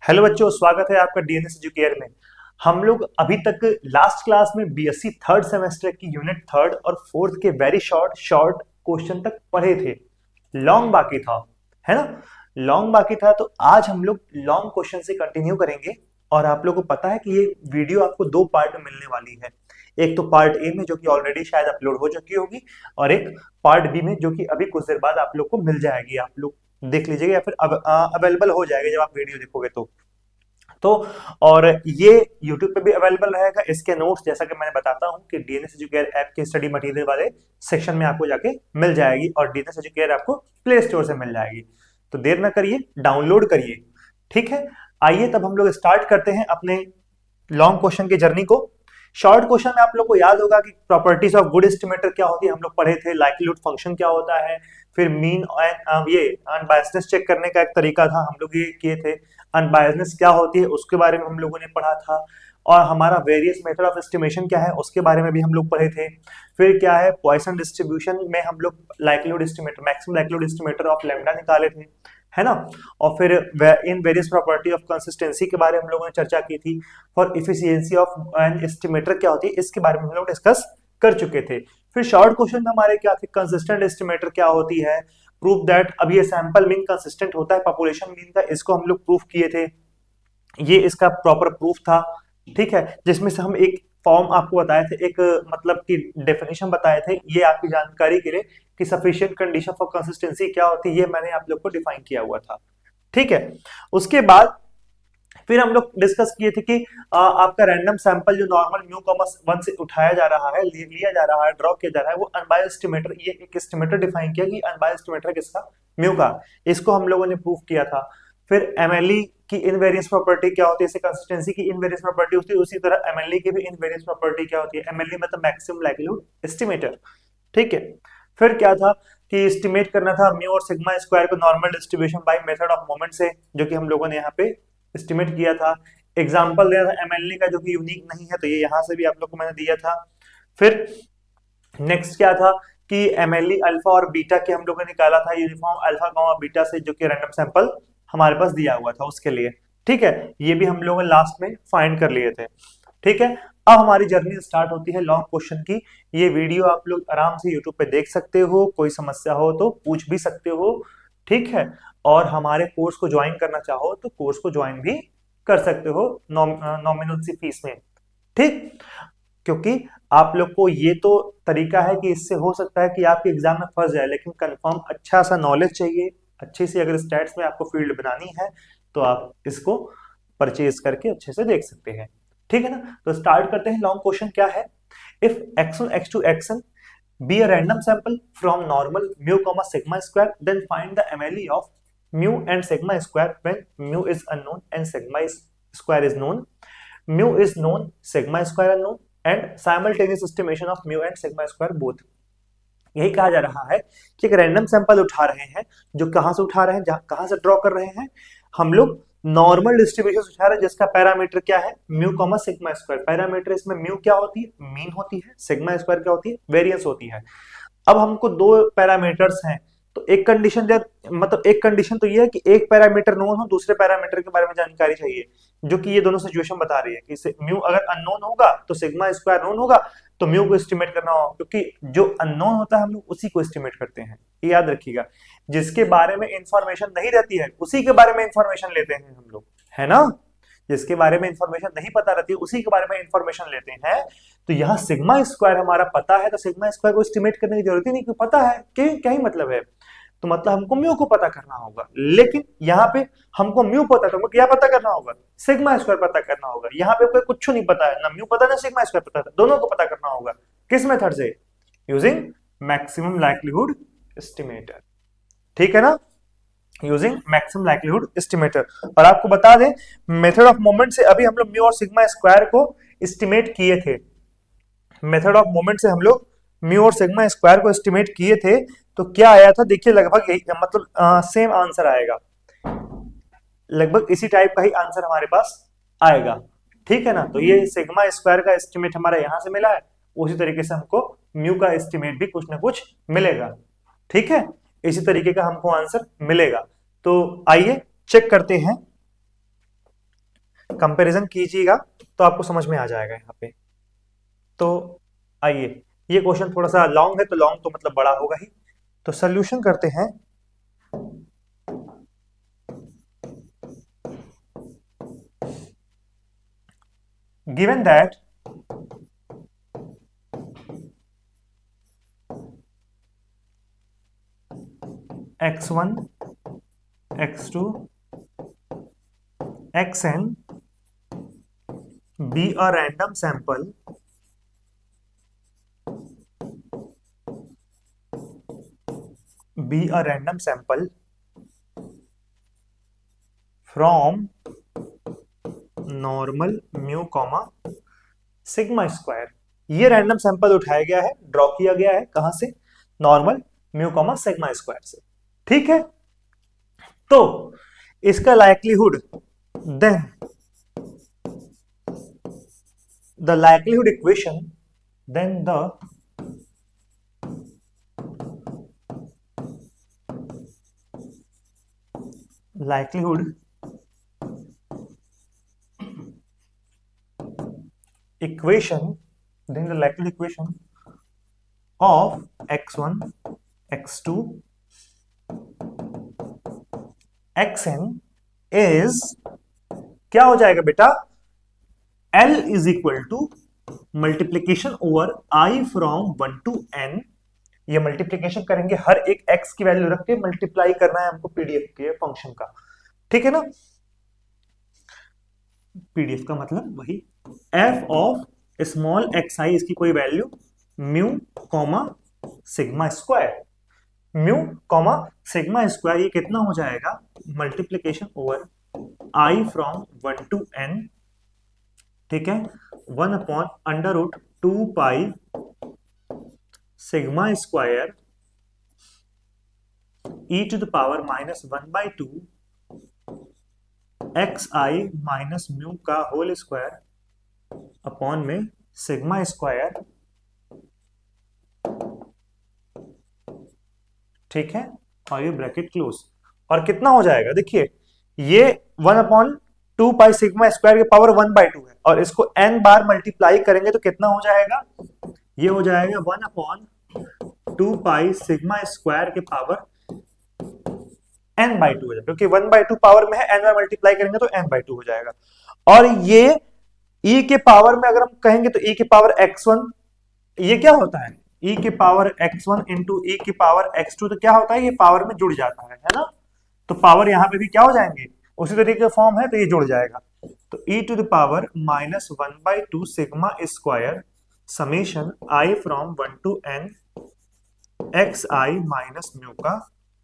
Hello बच्चों, स्वागत है आपका डीएनएस एजुकेयर में। हम लोग अभी तक लास्ट क्लास में बीएससी थर्ड सेमेस्टर की यूनिट थर्ड और फोर्थ के वेरी शॉर्ट शॉर्ट क्वेश्चन तक पढ़े थे। लॉन्ग बाकी था, है ना। लॉन्ग बाकी था, तो आज हम लोग लॉन्ग क्वेश्चन से कंटिन्यू करेंगे। और आप लोगों को पता है कि ये वीडियो आपको दो पार्ट में मिलने वाली है। एक तो पार्ट ए में जो कि ऑलरेडी शायद अपलोड हो चुकी होगी, और एक पार्ट बी में जो कि अभी कुछ देर बाद आप लोग को मिल जाएगी। आप लोग देख लीजिएगा या फिर अवेलेबल हो जाएगा जब आप वीडियो देखोगे तो। और ये YouTube पे भी अवेलेबल रहेगा। इसके नोट्स जैसा कि मैंने बताता हूँ कि डीएनएस एजुकेयर ऐप के स्टडी मटेरियल वाले सेक्शन में आपको जाके मिल जाएगी, और डीएनएस एजुकेयर आपको प्ले स्टोर से मिल जाएगी। तो देर ना करिए, डाउनलोड करिए। ठीक है, आइए तब हम लोग स्टार्ट करते हैं अपने लॉन्ग क्वेश्चन की जर्नी को। शॉर्ट क्वेश्चन में आप लोग को याद होगा कि प्रॉपर्टीज ऑफ गुड एस्टिमेटर क्या होती है, हम लोग पढ़े थे। लाइक्लीहुड फंक्शन क्या होता है, फिर मीन एंड ये अनबायसनेस चेक करने का एक तरीका था, हम लोग ये किए थे। अनबायसनेस क्या होती है उसके बारे में हम लोगों ने पढ़ा था। और हमारा वेरियस मेथड ऑफ एस्टिमेशन क्या है उसके बारे में भी हम लोग पढ़े थे। फिर क्या है पॉइसन डिस्ट्रीब्यूशन में हम लोग likelihood estimator, maximum likelihood estimator of lambda निकाले थे, है ना। और फिर इन वेरियस प्रॉपर्टी ऑफ कंसिस्टेंसी के बारे में हम लोगों ने चर्चा की थी। For efficiency of an estimator क्या होती है इसके बारे में हम लोग डिस्कस कर चुके थे। फिर शॉर्ट क्वेश्चन में हमारे क्या थे, कंसिस्टेंट एस्टिमेटर क्या होती है, प्रूफ दैट। अब ये सैंपल मीन कंसिस्टेंट होता है पॉपुलेशन मीन का, इसको हम लोग प्रूफ किए थे। ये इसका प्रॉपर प्रूफ था, ठीक है। जिसमें से हम एक फॉर्म आपको बताए थे, एक मतलब कि डेफिनेशन बताए थे, ये आपकी जानकारी के लिए कि सफिशिएंट कंडीशन फॉर कंसिस्टेंसी क्या होती है, ये मैंने आप लोग को डिफाइन किया हुआ था। ठीक है, उसके बाद फिर हम लोग डिस्कस किए थे कि आपका रैंडम सैंपल जो नॉर्मल म्यू कॉमा 1 से उठाया जा रहा है, लिया जा रहा है, ड्रॉ किया जा रहा है, वो अनबायस्ड एस्टिमेटर, ये एक एस्टिमेटर डिफाइन किया कि अनबायस्ड एस्टिमेटर किसका, म्यू का। इसको हम लोगों ने प्रूव किया था। फिर एमएलई की इनवेरियंस प्रॉपर्टी क्या होती है, जैसे कंसिस्टेंसी की इनवेरियंस प्रॉपर्टी होती है, उसी तरह एमएलई की भी इनवेरियंस प्रॉपर्टी क्या होती है, एमएलई मतलब मैक्सिमम लाइक्लीहुड एस्टिमेटर। ठीक है, फिर क्या था कि एस्टिमेट करना था म्यू और सिग्मा स्क्वायर को normal distribution by method of moment से, जो कि हम लोगों ने यहाँ पे एस्टिमेट किया था। एग्जांपल दिया था एमएलई का जो कि यूनिक नहीं है, तो ये यहाँ से भी आप लोग को मैंने दिया था। फिर नेक्स्ट क्या था कि एमएलई अल्फा और बीटा के हम लोगों ने निकाला था यूनिफॉर्म अल्फा गामा बीटा से, जो कि रैंडम सैंपल हमारे पास दिया हुआ था उसके लिए। ठीक है, ये भी हम लोगों ने लास्ट में फाइंड कर लिए थे। ठीक है, अब हमारी जर्नी स्टार्ट होती है लॉन्ग क्वेश्चन की। ये वीडियो आप लोग आराम से यूट्यूब पे देख सकते हो, कोई समस्या हो तो पूछ भी सकते हो। ठीक है, और हमारे कोर्स को ज्वाइन करना चाहो तो कोर्स को ज्वाइन भी कर सकते हो नॉमिनल सी फीस में। ठीक, क्योंकि आप लोग को ये तो तरीका है कि इससे हो सकता है कि आपके एग्जाम में फंस जाए, लेकिन कंफर्म अच्छा सा नॉलेज चाहिए। अच्छी सी अगर स्टैट्स में आपको फील्ड बनानी है तो आप इसको परचेज करके अच्छे से देख सकते हैं। ठीक है ना, तो स्टार्ट करते हैं। लॉन्ग क्वेश्चन क्या है, if x1 x2 xn be a random sample from normal mu comma sigma square, then find the MLE of mu and sigma square when mu is unknown and sigma square is known, mu is known, sigma square unknown, and simultaneous estimation of mu and sigma square both। यही कहा जा रहा है कि एक random sample उठा रहे हैं, जो कहां से उठा रहे हैं, कहां से ड्रॉ कर रहे हैं, हम लोग नॉर्मल डिस्ट्रीब्यूशन उठा रहे हैं जिसका पैरामीटर क्या है, mu comma sigma square. Parameter इसमें म्यू क्या होती है, मीन होती है, सिग्मा स्क्वायर क्या होती है, वेरिएंस होती है। अब हमको दो पैरामीटर्स हैं, तो एक कंडीशन मतलब एक कंडीशन तो ये है कि एक पैरामीटर नोन हो, दूसरे पैरामीटर के बारे में जानकारी चाहिए, जो कि ये दोनों सिचुएशन बता रही है कि म्यू अगर अननोन होगा तो सिग्मा स्क्वायर नोन होगा, तो म्यू को एस्टिमेट करना होगा, क्योंकि जो अननोन होता है हम लोग उसी को एस्टिमेट करते हैं। ये याद रखिएगा, जिसके बारे में इंफॉर्मेशन नहीं रहती है उसी के बारे में इंफॉर्मेशन लेते हैं हम लोग, है ना। जिसके बारे में इंफॉर्मेशन नहीं पता रहती है उसी के बारे में इंफॉर्मेशन लेते हैं। तो यहाँ सिग्मा स्क्वायर हमारा पता है, तो सिग्मा स्क्वायर को एस्टिमेट करने की जरूरत ही नहीं, क्यों पता है, क्या ही मतलब है। तो मतलब हमको म्यू को पता करना होगा, लेकिन यहाँ पे हमको म्यू पता, तो हमको क्या पता करना होगा, सिग्मा स्क्वायर पता करना होगा। यहाँ पे कोई कुछ नहीं पता है, ना म्यू पता ना सिग्मा स्क्वायर पता है, दोनों को पता करना होगा। किस मेथड से, यूजिंग मैक्सिमम लाइक्लीहुड एस्टिमेटर। ठीक है ना, यूजिंग मैक्सिमम लाइक्लीहुड एस्टिमेटर। और आपको बता दें मेथड ऑफ मोमेंट से अभी हम लोग म्यू और सिग्मा स्क्वायर को एस्टिमेट किए थे। मेथड ऑफ मोमेंट से हम लोग म्यू और सिग्मा स्क्वायर को एस्टिमेट किए थे, तो क्या आया था देखिए, लगभग यही मतलब सेम आंसर आएगा, लगभग इसी टाइप का ही आंसर हमारे पास आएगा। ठीक है ना, तो ये सिग्मा स्क्वायर का एस्टिमेट हमारा यहां से मिला है, उसी तरीके से हमको म्यू का एस्टिमेट भी कुछ ना कुछ मिलेगा। ठीक है, इसी तरीके का हमको आंसर मिलेगा। तो आइए चेक करते हैं कंपैरिजन कीजिएगा तो आपको समझ में आ जाएगा यहाँ पे। तो आइए, ये क्वेश्चन थोड़ा सा लॉन्ग है, तो लॉन्ग तो मतलब बड़ा होगा ही, तो सोल्यूशन करते हैं। Given that x1 x2 xn be a random sample from normal mu comma sigma square. ये रैंडम सैंपल उठाया गया है, ड्रॉ किया गया है, कहां से? Normal mu comma sigma square से। ठीक है, तो इसका likelihood, then the likelihood equation, then the likelihood equation, then the likelihood equation of x1 x2 xn is क्या हो जाएगा बेटा? L is equal to multiplication over I from 1 to n। ये मल्टीप्लीकेशन करेंगे, हर एक x की वैल्यू रख के मल्टीप्लाई करना है हमको पीडीएफ के फंक्शन का, ठीक है ना? पीडीएफ का मतलब वही f ऑफ स्मॉल xi, इसकी कोई value mu comma sigma square, mu comma sigma square, ये कितना हो जाएगा? Multiplication over I from 1 to n, ठीक है, 1 upon under root 2 pi sigma square e to the power -1/2 xi minus mu का whole square upon में sigma square, ठीक है, और ये ब्रैकेट क्लोज। और कितना हो जाएगा? देखिए, ये 1/2 पाई सिग्मा स्क्वायर के पावर 1/2 है, और इसको n बार मल्टीप्लाई करेंगे तो कितना हो जाएगा? ये हो जाएगा 1/2 पाई सिग्मा स्क्वायर के पावर n/2 हो जाएगा, क्योंकि 1/2 पावर में है, n बार मल्टीप्लाई करेंगे तो n/2 हो जाएगा। और ये e के पावर में अगर हम कहेंगे तो e के पावर x1, ये क्या होता है? e के पावर x1 इंटू e के पावर x2, तो क्या होता है? ये पावर में जुड़ जाता है ना? तो पावर यहां पे भी क्या हो जाएंगे? उसी तरीके का फॉर्म है, तो ये जुड़ जाएगा। तो e to the power -1/2 sigma square summation i from 1 to n xi minus mu का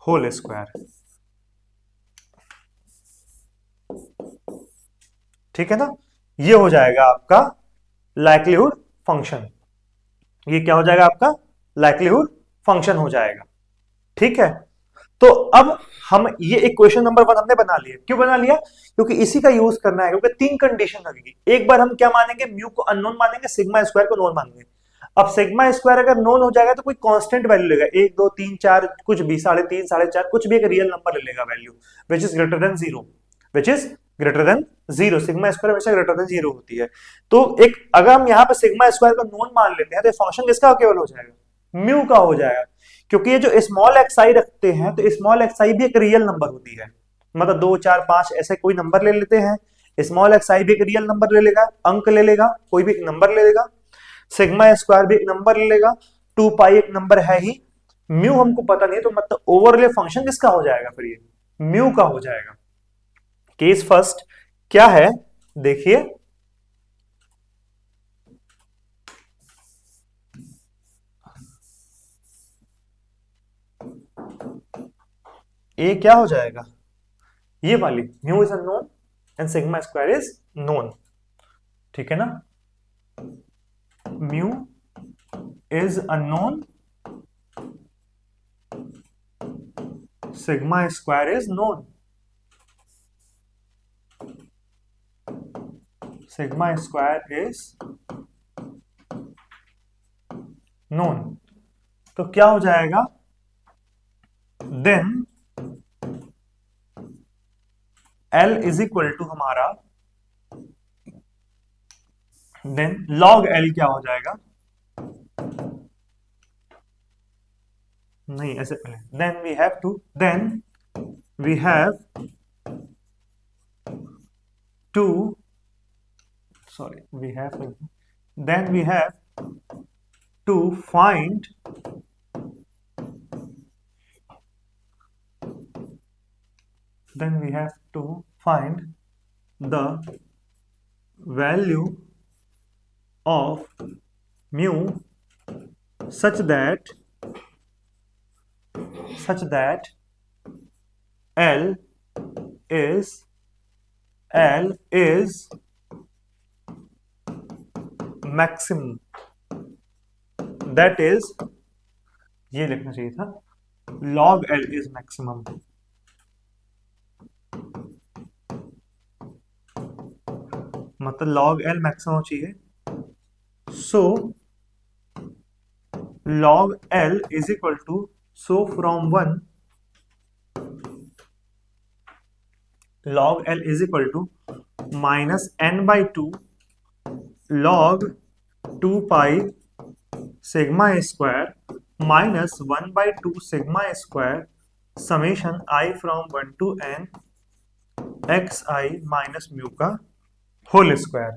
होल स्क्वायर, ठीक है ना? ये हो जाएगा आपका लाइक्लीहुड फंक्शन। ये क्या हो जाएगा? आपका लाइक्लीहुड फंक्शन हो जाएगा, ठीक है। तो अब हम ये इक्वेशन नंबर 1 हमने बना लिया। क्यों बना लिया? क्योंकि इसी का यूज करना है, क्योंकि 3 कंडीशन लगेगी। एक बार हम क्या मानेंगे? म्यू को अननोन मानेंगे, सिग्मा स्क्वायर को नोन मानेंगे। अब सिग्मा स्क्वायर अगर नोन हो जाएगा तो कोई कांस्टेंट वैल्यू लेगा, 1 2 3 4 कुछ भी, 3.5 4.5 कुछ भी, एक रियल नंबर ले लेगा value which is greater than 0, which is greater than 0। Sigma square हमेशा ग्रेटर देन 0 होती है। तो एक अगर हम यहाँ पे सिग्मा स्क्वायर को नोन मान लेते हैं तो फंक्शन किसका केवल हो जाएगा? म्यू का हो जाएगा। क्योंकि ये जो स्मॉल एक्स आई रखते हैं तो स्मॉल एक्स आई भी एक रियल नंबर होती है, मतलब 2 4 5 ऐसे कोई नंबर ले लेते हैं। स्मॉल एक्स आई भी एक रियल नंबर ले लेगा, अंक ले लेगा, कोई भी एक नंबर ले लेगा। सिग्मा स्क्वायर भी एक नंबर ले लेगा, 2 पाई एक नंबर है ही। म्यू हमको पता नहीं, तो मतलब ओवरले फंक्शन किसका हो जाएगा? फिर ये म्यू का हो जाएगा। केस फर्स्ट क्या है देखिए, ए क्या हो जाएगा? ये वाली mu is unknown and sigma square is known, ठीक है ना? Mu is unknown, sigma square is known, sigma square is known. तो क्या हो जाएगा? Then L is equal to हमारा देन log L क्या हो जाएगा, नहीं ऐसे पहले, then we have to sorry we have then we have to find then we have to find the value of mu such that L is maximum, that is ये लिखना चाहिए था, log L is maximum, मतलब log L maximum चाहिए, so log L is equal to, so from 1 log L is equal to minus n by 2 log 2 pi sigma square minus 1 by 2 sigma square summation I from 1 to n xi minus mu का whole square,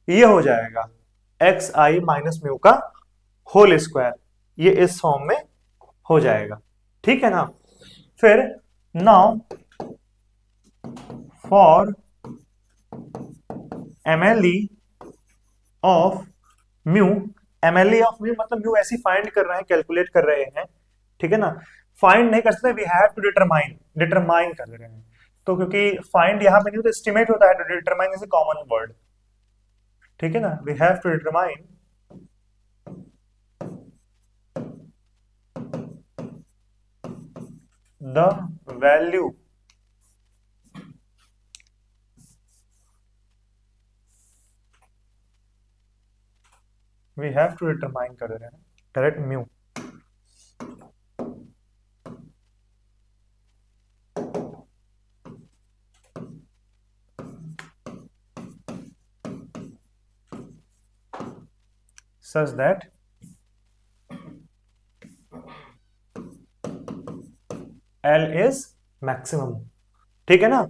ये हो जाएगा xi minus mu का whole square, ये इस form में हो जाएगा, ठीक है ना। फिर now for MLE of mu, MLE of mu मतलब म्यू ऐसी फाइंड कर रहे हैं, कैलकुलेट कर रहे हैं, ठीक है ना, फाइंड नहीं कर सकते, वी हैव टू डिटरमाइन कर रहे हैं, तो क्योंकि फाइंड यहां पे नहीं होता, एस्टिमेट होता है, तो determine is a common word, ठीक है ना, we have to determine the value we have to determine कर रहे हैं direct mu, such that L is maximum, ठीक है ना।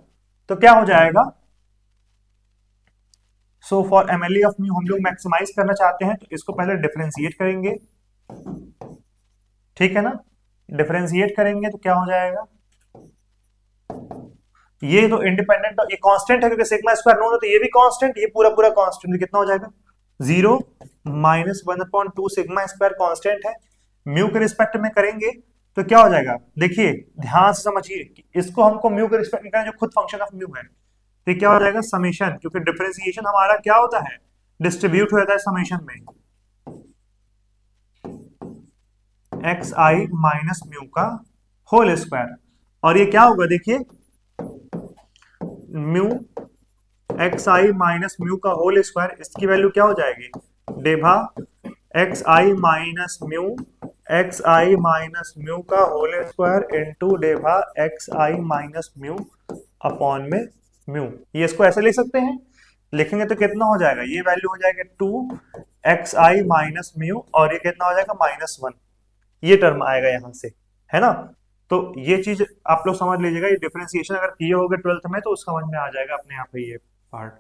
तो क्या हो जाएगा, so for MLE of mu हम लोग मैक्सिमाइज करना चाहते हैं, तो इसको पहले डिफरेंशिएट करेंगे, ठीक है ना, डिफरेंशिएट करेंगे तो क्या हो जाएगा, ये तो इंडिपेंडेंट, ये कांस्टेंट है क्योंकि सिग्मा स्क्वायर नोन है, तो ये भी कांस्टेंट, ये पूरा पूरा कांस्टेंट, कितना हो जाएगा 0 माइनस 1/2 सिग्मा स्क्वायर कांस्टेंट है, म्यू के रिस्पेक्ट में करेंगे तो क्या हो जाएगा, देखिए ध्यान से समझिए कि इसको हमको म्यू के रिस्पेक्ट में करना, जो खुद फंक्शन ऑफ म्यू है, तो क्या हो जाएगा समेशन, क्योंकि डिफरेंशिएशन हमारा क्या होता है, डिस्ट्रीब्यूट हो जाता है समेशन में, xi माइनस म्यू का होल स्क्वायर, और ये क्या होगा देखिए, म्यू xi माइनस म्यू का होल स्क्वायर, इसकी वैल्यू क्या हो जाएगी, डेभा xi माइनस म्यू का होल स्क्वायर इनटू डेभा xi माइनस म्यू अपॉन में म्यू, ये इसको ऐसे लिख सकते हैं, लिखेंगे तो कितना हो जाएगा, ये वैल्यू हो जाएगा 2xi माइनस म्यू, और ये कितना हो जाएगा -1, ये टर्म आएगा यहां से, है ना। तो ये चीज आप लोग समझ लीजिएगा, ये डिफरेंशिएशन अगर किए होगे 12th में तो समझ में आ जाएगा अपने आप ही ये पार्ट।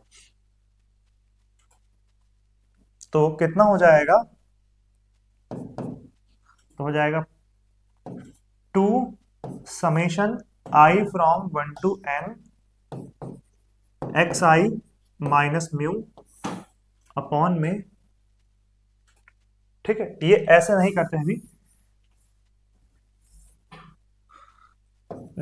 तो कितना हो जाएगा, तो हो जाएगा 2 summation I from 1 to n xi minus mu upon में, ठीक है, ये ऐसे नहीं करते हैं अभी,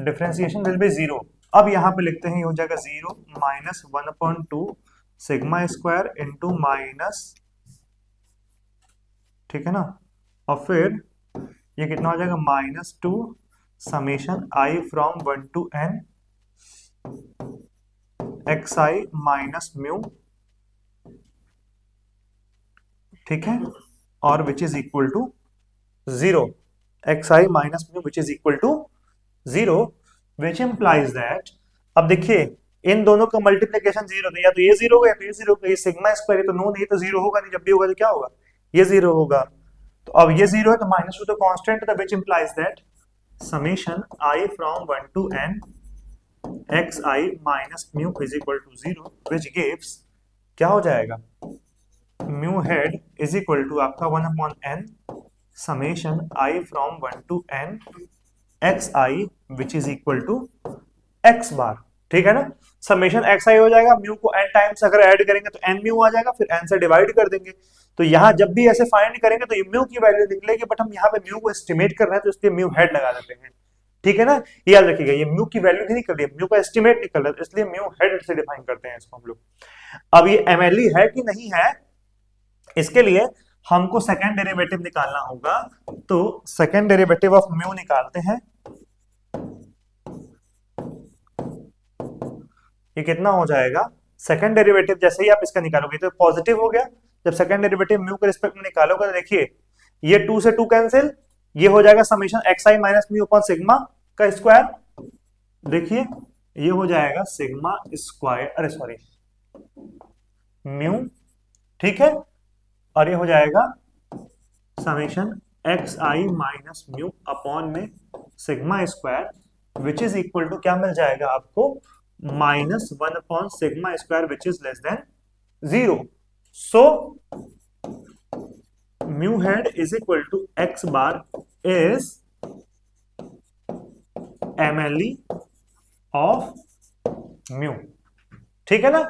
डिफरेंशिएशन विल बी 0, अब यहां पे लिखते हैं, ये हो जाएगा 0 minus 1/2 sigma square into minus, ठीक है ना, और फिर ये कितना हो जाएगा -2 summation I from 1 to n xi minus mu, ठीक है, और which is equal to 0, xi minus mu which is equal to 0, which implies that, अब देखिए इन दोनों का मल्टीप्लीकेशन जीरो, तो या तो ये जीरो होगा या तो ये जीरो होगा, ये सिग्मा स्क्वायर है तो नोन, ये तो जीरो होगा नहीं, जब भी होगा तो क्या होगा, ये जीरो होगा। तो अब ये जीरो है तो माइनस टू तो कांस्टेंट है, which implies that summation I from 1 to n xi minus mu is equal to zero, which gives क्या हो जाएगा, mu hat is equal to आपका 1/n summation I from 1 to n xi which is equal to x bar. ठीक है ना, summation xi हो जाएगा, mu को n टाइम्स अगर ऐड करेंगे तो n म्यू आ जाएगा, फिर n से डिवाइड कर देंगे। तो यहां जब भी ऐसे फाइंड करेंगे तो म्यू की वैल्यू निकलेगी, बट हम यहाँ पे म्यू को एस्टिमेट कर रहे हैं तो इसलिए म्यू हेड लगा देते हैं। ठीक है ना, ये याद रखिएगा, ये म्यू की वैल्यू नहीं निकल रही है, म्यू का एस्टिमेट निकल रहा है, इसलिए म्यू हेड से डिफाइन करते हैं इसको हम लोग। अब ये एमएलई है कि नहीं है, इसके लिए हमको सेकेंड डेरिवेटिव निकालना होगा, तो सेकेंड डेरिवेटिव ऑफ म्यू निकालते हैं। ये कितना हो जाएगा, सेकंड डेरिवेटिव जैसे ही आप इसका निकालोगे तो पॉजिटिव हो गया, जब सेकंड डेरिवेटिव म्यू के रिस्पेक्ट में निकालोगे तो देखिए ये 2 से 2 कैंसिल, ये हो जाएगा summation xi minus mu upon sigma का स्क्वायर, देखिए ये हो जाएगा सिग्मा स्क्वायर, अरे सॉरी म्यू, ठीक है, और ये हो जाएगा summation xi minus mu upon में sigma square, which is equal to क्या मिल जाएगा आपको, minus 1 upon sigma square which is less than zero. So mu hat is equal to x bar is MLE of mu. ठीक है ना,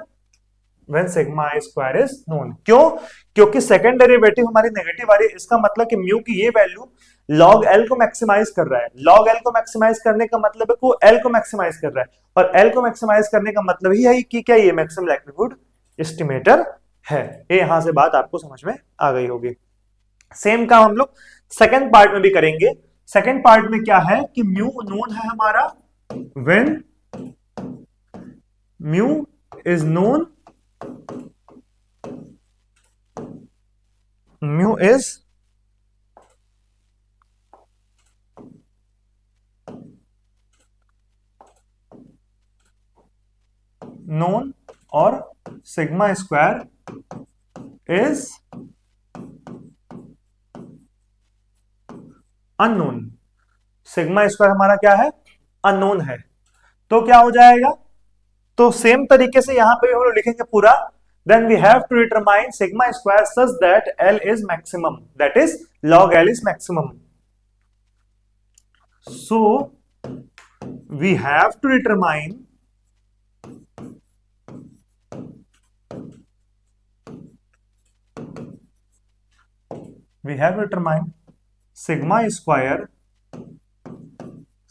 when sigma square is known, क्यों, क्योंकि second derivative हमारी नेगेटिव आ रही है, इसका मतलब कि म्यू की ये वैल्यू log L को मैक्सिमाइज कर रहा है, log L को मैक्सिमाइज करने का मतलब है को L को मैक्सिमाइज कर रहा है, और L को मैक्सिमाइज करने का मतलब ही है कि क्या ये मैक्सिमम लाइक्लीहुड एस्टिमेटर है। ये यहां से बात आपको समझ में आ गई होगी। सेम काम हम लोग सेकंड पार्ट में भी करेंगे। सेकंड पार्ट में क्या है कि म्यू नोन है हमारा, when mu is known, mu is known और sigma square is unknown. Sigma square हमारा क्या है, अननोन है, तो क्या हो जाएगा, तो सेम तरीके से यहां पे हम लोग लिखेंगे पूरा, then we have to determine sigma square such that L is maximum, that is log L is maximum. So we have to determine sigma square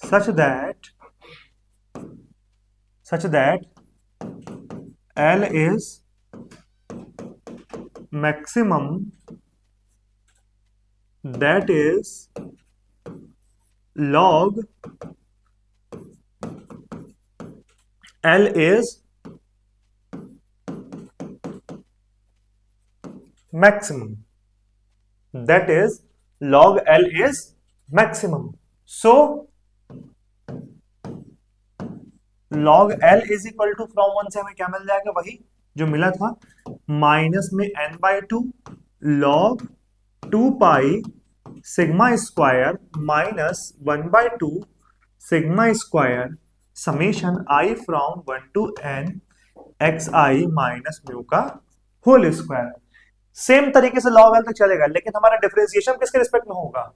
such that L is maximum, that is log L is maximum, that is log L is maximum. So log L is equal to from 1 से हमें क्या मिल जाएगा, वही जो मिला था, minus में n/2 log 2 pi sigma square minus 1/2 sigma square summation i from 1 to n xi minus mu का होल स्क्वायर। सेम तरीके से log L तक चलेगा, लेकिन हमारा डिफरेंशिएशन किसके रिस्पेक्ट में होगा,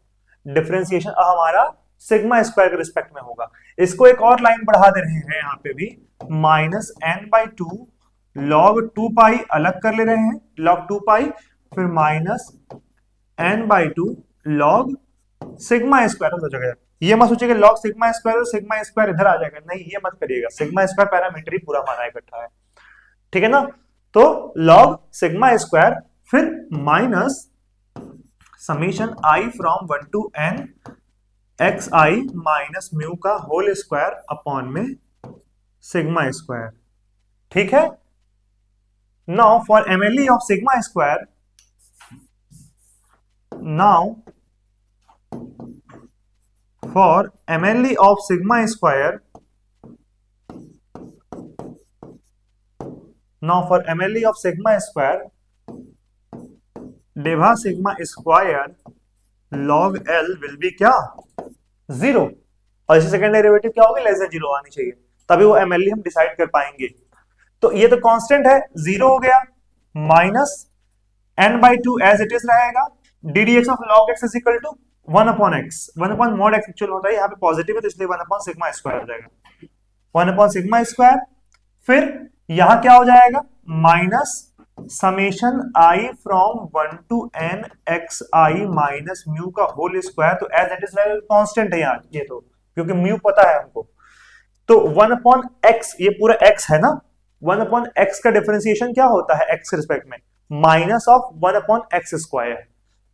डिफरेंशिएशन हमारा सिग्मा स्क्वायर के रिस्पेक्ट में होगा। इसको एक और लाइन बढ़ा दे रहे हैं यहाँ पे भी, माइनस n/2 log 2 पाई अलग कर ले रहे हैं, log 2 पाई, फिर minus n/2 log sigma square हो जाएगा। ये मत सोचिएगा log सिग्मा स्क्वायर और सिग्मा स्क्वायर इधर आ जाएगा, नहीं ये मत करिएगा, सिग्मा स्क्वायर पैरामीटर ही पूरा माना इकट्ठा है, ठीक है ना। तो log सिग्मा स्क्वायर फिर minus summation i from 1 to n xi minus mu का होल स्क्वायर अपॉन में सिग्मा स्क्वायर, ठीक है। Now for MLE of sigma square, now for MLE of sigma square now for MLE of sigma square डेवा sigma square log L will be क्या, zero. और इसे second derivative क्या होगी, less than zero आनी चाहिए, तभी वो एमएलई हम डिसाइड कर पाएंगे। तो ये तो कांस्टेंट है, जीरो हो गया, minus n by two as it is रहेगा, d D x of log x is equal to one upon x, one upon mod x actual होता है, यहाँ पे पॉजिटिव है तो इसलिए वन अपॉन सिग्मा स्क्वायर हो जाएगा, वन अपॉन सिग्मा स्क्वायर। फिर यहां क्या हो जाएगा, minus summation I from one to N X I minus mu का होल स्क्वायर, तो एज इट इज कांस्टेंट है यहाँ ये तो, क्योंकि म्यू पता है हमको। तो वन अपॉन एक्स, ये पूरा एक्स है ना, वन अपॉन एक्स का डिफरेंशिएशन क्या होता है एक्स के रिस्पेक्ट में, minus of one upon X square.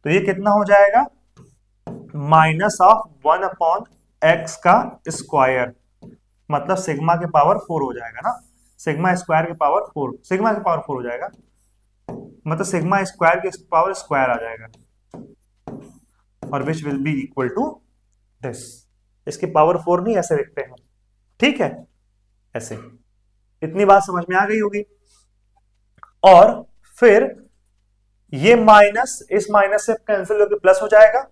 तो ये कितना हो जाएगा, minus of one upon X का स्क्वायर, मतलब सिग्मा के पावर 4 हो जाएगा ना, सिग्मा स्क्वायर के पावर 4, सिग्मा के पावर 4 हो जाएगा, मतलब सिग्मा स्क्वायर के पावर स्क्वायर आ जाएगा, और which will be equal to this. इसकी पावर 4 नहीं ऐसे लिखते हैं, ठीक है, ऐसे। इतनी बात समझ में आ गई होगी। और फिर ये माइनस इस माइनस से कैंसिल होकर प्लस हो जाएगा,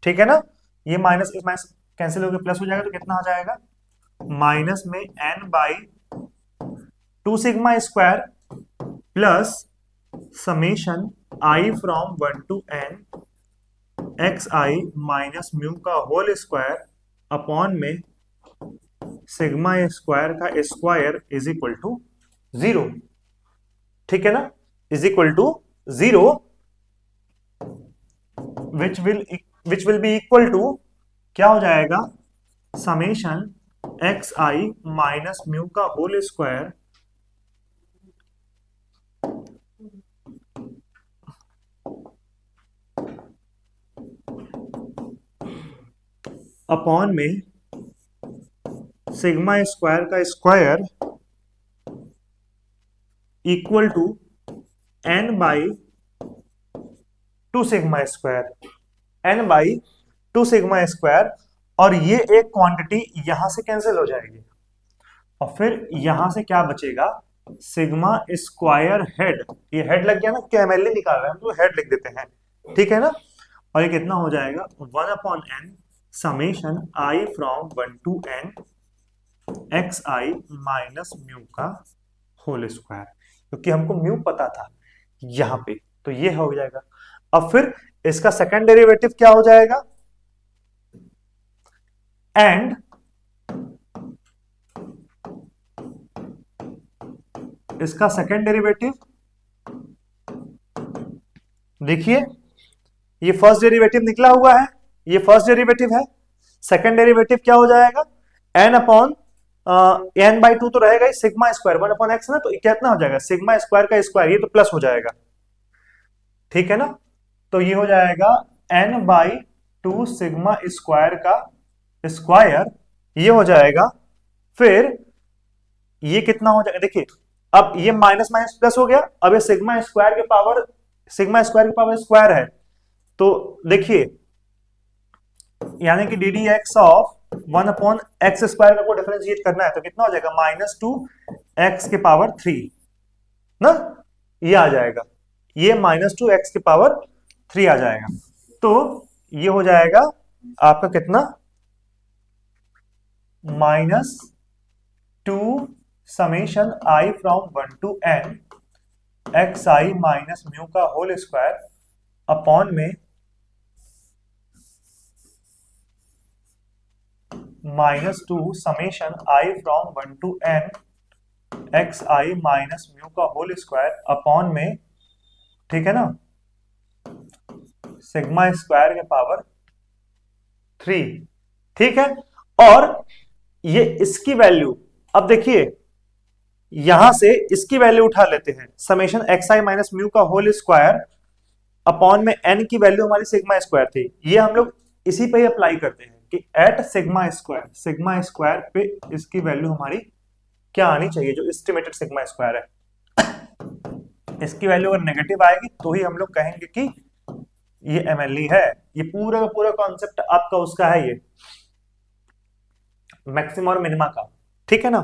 ठीक है ना, ये माइनस इस माइनस कैंसिल होकर प्लस हो जाएगा, तो कितना आ जाएगा, माइनस में n by two sigma square plus summation I from one to N X I minus mu का होल स्क्वायर अपॉन में सिग्मा स्क्वायर का square is equal to zero, ठीक है ना, is equal to zero, which will be equal to क्या हो जाएगा, summation x आई minus mu का होल स्क्वायर अपॉन में सिग्मा स्क्वायर का square equal to n by two sigma square, n by two sigma square, और ये एक quantity यहां से कैंसिल हो जाएगी, और फिर यहां से क्या बचेगा, सिग्मा स्क्वायर हेड, ये हेड लग गया ना, क्या एमएलए निकाल रहे हैं तो हेड लिख देते हैं, ठीक है ना, और ये कितना हो जाएगा, one upon N summation I from one to N X I minus mu का होल स्क्वायर, क्योंकि हमको म्यू पता था यहां पे, तो ये हो जाएगा। अब फिर इसका सेकंड डेरिवेटिव क्या हो जाएगा, एंड इसका सेकंड डेरिवेटिव, देखिए ये फर्स्ट डेरिवेटिव निकला हुआ है, ये फर्स्ट डेरिवेटिव है, सेकंड डेरिवेटिव क्या हो जाएगा, n upon n by two तो रहेगा ही, sigma square one upon x ना, तो कितना हो जाएगा, सिग्मा स्क्वायर का स्क्वायर, ये तो प्लस हो जाएगा, ठीक है ना, तो ये हो जाएगा N by two sigma square का स्क्वायर, ये हो जाएगा। फिर ये कितना हो जाएगा, देखिए अब ये माइनस माइनस प्लस हो गया, अब ये सिग्मा स्क्वायर के पावर स्क्वायर है, तो देखिए यानी कि D D x of one upon X square का को डिफरेंशिएट करना है, तो कितना हो जाएगा, माइनस टू एक्स के पावर थ्री ना, ये आ जाएगा, ये माइनस टू एक्स के पावर थ्री आ जाएगा, तो ये हो जाएगा आपका कितना, minus two summation I from one to N X I minus mu का होल स्क्वायर अपॉन में minus two summation I from one to N X I minus mu का होल स्क्वायर अपॉन में, ठीक है ना, सिग्मा स्क्वायर के power three, ठीक है। और ये इसकी वैल्यू, अब देखिए यहां से इसकी वैल्यू उठा लेते हैं, समेशन एक्स आई माइनस म्यू का होल स्क्वायर अपॉन में एन की वैल्यू हमारी सिग्मा स्क्वायर थी, ये हम लोग इसी पे ही अप्लाई करते हैं कि एट सिग्मा स्क्वायर पे इसकी वैल्यू हमारी क्या आनी चाहिए, जो एस्टिमेटेड सिग्मा स्क्वायर है, इसकी वैल्यू अगर नेगेटिव आएगी तो ही हम लोग कहेंगे कि ये एमएलई है। ये पूरा का पूरा कॉन्सेप्ट आपका उसका है, ये मैक्सिमम और मिनिमा का, ठीक है ना।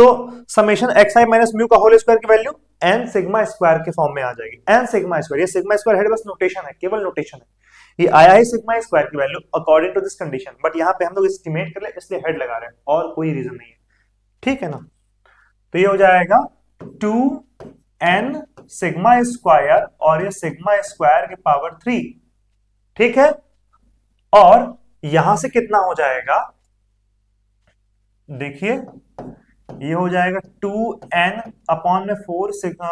तो समेशन एक्स आई माइनस म्यू का होल स्क्वायर की वैल्यू एन सिग्मा स्क्वायर के फॉर्म में आ जाएगी। एन सिग्मा स्क्वायर, ये सिग्मा स्क्वायर हेड बस नोटेशन है, केवल नोटेशन है। ये आया है सिग्मा स्क्वायर की value according to this condition, but यहाँ पे हम लोग एस्टिमेट कर ले इसलिए हेड लगा रहे हैं, और कोई रीजन नहीं है, ठीक है ना। तो ये हो जाएगा 2n सिग्मा स्क्वायर और ये सिग्मा स्क्वायर के पावर 3, ठीक है। और यहां से कितना हो जाएगा, देखिए ये हो जाएगा 2n अपॉन में 4 सिग्मा,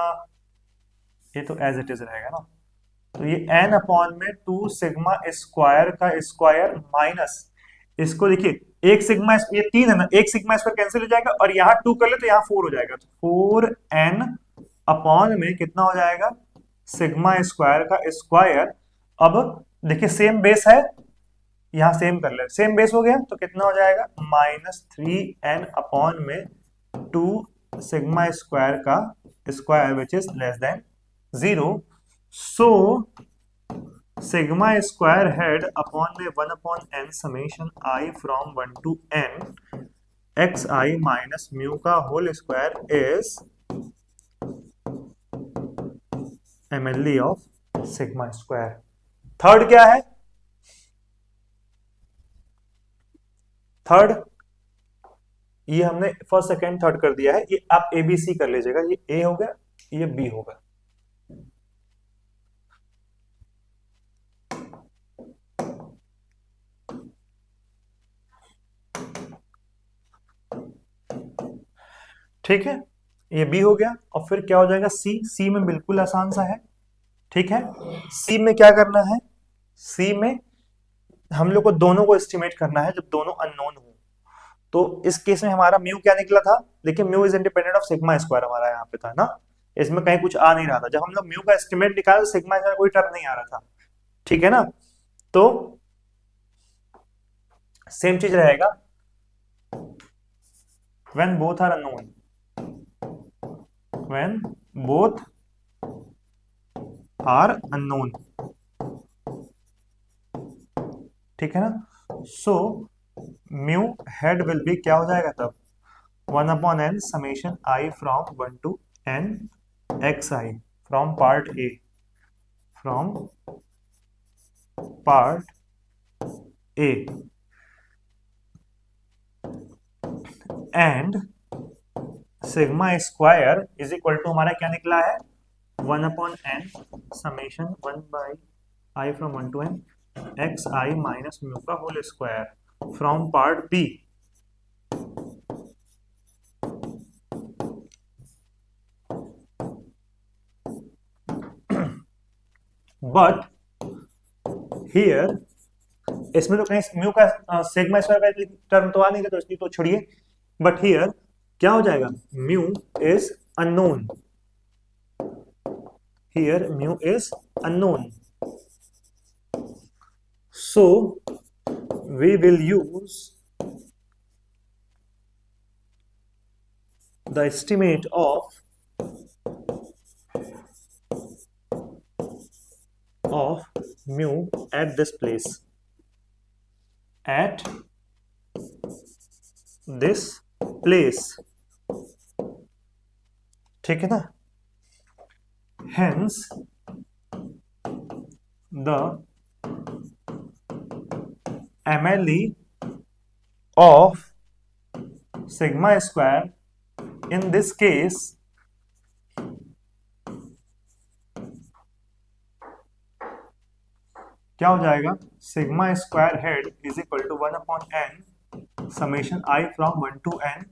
ये तो एज इट इज रहेगा ना, तो ये n अपॉन में 2 सिग्मा स्क्वायर का स्क्वायर माइनस, इसको देखिए एक सिग्मा, ये 3 है ना, एक सिग्मा स्क्वायर कैंसिल हो जाएगा और यहाँ 2 कर ले तो यहाँ 4 हो जाएगा, तो 4n अपॉन में कितना हो जाएगा, सिग्मा स्क्वायर का स्क्वायर। अब देखिए सेम बेस है, यहां सेम कर ले, सेम बेस हो गया तो कितना हो जाएगा, -3n अपॉन में 2 सिग्मा स्क्वायर का square which is less than 0। So sigma square hat upon में 1 upon n summation i from 1 to n x I minus mu का whole square is MLE of sigma square. Third क्या है, third ये हमने first second third कर दिया है, ये आप ABC कर लीजिएगा, ये A हो गया, ये B होगा। ठीक है, ये B हो गया, और फिर क्या हो जाएगा C में बिल्कुल आसान सा है, ठीक है। C में क्या करना है, C में हम लोग को दोनों को एस्टिमेट करना है जब दोनों अननोन हो। तो इस केस में हमारा म्यू क्या निकला था, देखिए mu is independent of sigma square हमारा यहाँ पे था ना, इसमें कहीं कुछ आ नहीं रहा था, जब हम लोग म्यू का एस्टिमेट निकाला तो सिग्मा स्क्वायर कोई टर्म नहीं आ रहा था, ठीक है ना। तो सेम चीज रहेगा when both are unknown, when both are unknown, ठीक है ना। So mu hat will be क्या हो जाएगा तब, 1 upon n summation i from 1 to n x i from part A, from part A, and sigma square is equal to हमारा क्या निकला है, 1 upon n summation 1 by i from 1 to n x I minus mu का whole square from part B. But here इसमें तो कहीं mu का sigma square का टर्म तो आ नहीं था, तो इसलिए तो छोड़िए, बट हियर क्या हो जाएगा, mu is unknown, here mu is unknown, so we will use the estimate of mu at this place, at this place, ठीक है ना। hence the MLE of sigma square in this case क्या हो जाएगा, sigma square hat is equal to 1 upon n summation i from 1 to n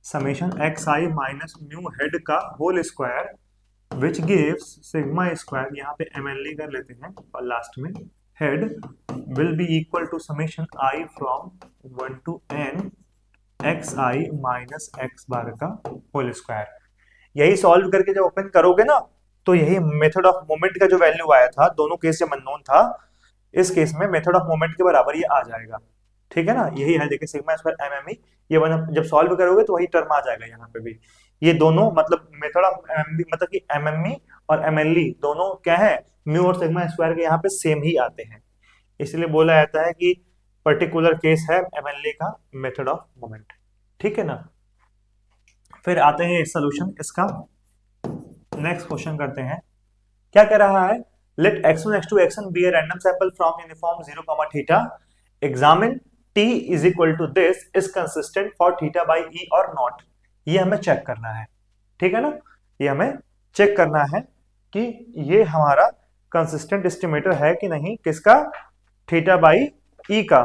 summation x I minus mu hat का whole square which gives sigma square, यहाँ पे MLE कर लेते हैं, और लास्ट में hat will be equal to summation I from 1 to n xi minus x बार का whole square. यही सॉल्व करके जब ओपन करोगे ना, तो यही मेथड ऑफ मोमेंट का जो वैल्यू आया था, दोनों केस जब अननोन था, इस केस में मेथड ऑफ मोमेंट के बराबर ये आ जाएगा, ठीक है ना। यही है, देखिए सिग्मा स्क्वायर MME, ये जब सॉल्व करोगे तो वही टर्म आ जाएगा यहाँ पे भी। ये दोनों मतलब मेथड ऑफ MME मतलब कि MME और MLE दोनों क्या है, म्यू और सिग्मा स्क्वायर के यहाँ पे सेम ही आते हैं, इसलिए बोला जाता है कि पर्टिकुलर केस है MLE का मेथड ऑफ मोमेंट, ठीक है ना। फिर आते हैं सोल्यूशन इसका। नेक्स्ट क्वेश्चन करते हैं, क्या कह रहा है, let x1 x2 xn be a random sample from uniform 0 theta, examine t is equal to this is consistent for theta by e और नॉट। ये हमें चेक करना है, ठीक है ना, ये हमें चेक करना है कि ये हमारा कंसिस्टेंट एस्टिमेटर है कि नहीं, किसका, थीटा बाई ई का।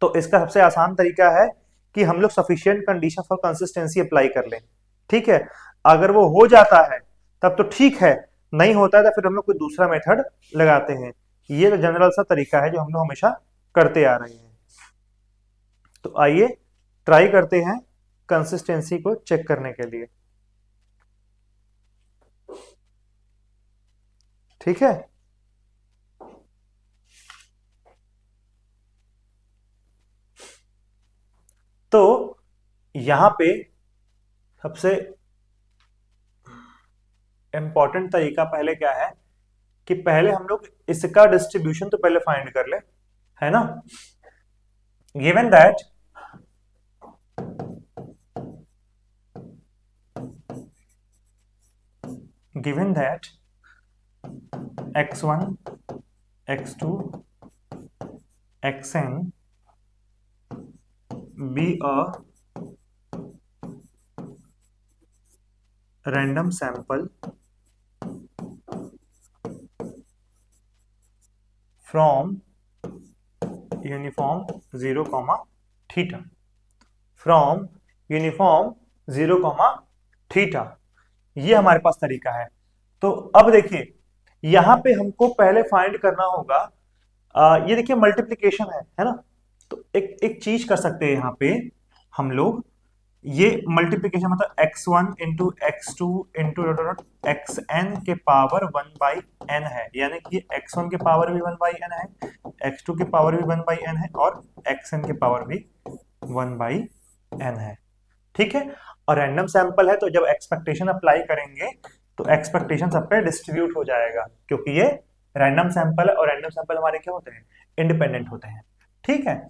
तो इसका सबसे आसान तरीका है कि हम लोग sufficient condition for consistency apply कर लें, ठीक है। अगर वो हो जाता है तब तो ठीक है, नहीं होता है तो फिर हम लोग कोई दूसरा मेथड लगाते हैं। ये तो जनरल सा तरीका है जो हम लोग हमेशा करते आ रहे हैं। तो आइए ट्राई करते हैं कंसिस्टेंसी को चेक करने के लिए, ठीक है। तो यहां पे सबसे इंपॉर्टेंट तरीका पहले क्या है कि पहले हम लोग इसका डिस्ट्रीब्यूशन तो पहले फाइंड कर ले, है ना। Given that x1 x2 xn be a random sample from uniform 0 theta, from uniform 0 theta, ये हमारे पास तरीका है। तो अब देखिए यहां पे हमको पहले फाइंड करना होगा, ये देखिए मल्टीप्लीकेशन है ना। तो एक एक चीज कर सकते हैं यहाँ पे हम लोग, ये मल्टीप्लीकेशन मतलब x1 into x2 into X N के पावर 1/n है, यानी कि x1 के पावर भी 1/n है, x2 के पावर भी 1/n है और xn के पावर भी 1/n है, ठीक है। और रैंडम सैंपल है तो जब एक्सपेक्टेशन अप्लाई करेंगे तो एक्सपेक्टेशन सब पे डिस्ट्रीब्यूट हो जाएगा, क्योंकि ये रैंडम सैंपल है और रैंडम सैंपल हमारे क्या होते हैं, इंडिपेंडेंट होते हैं, ठीक है।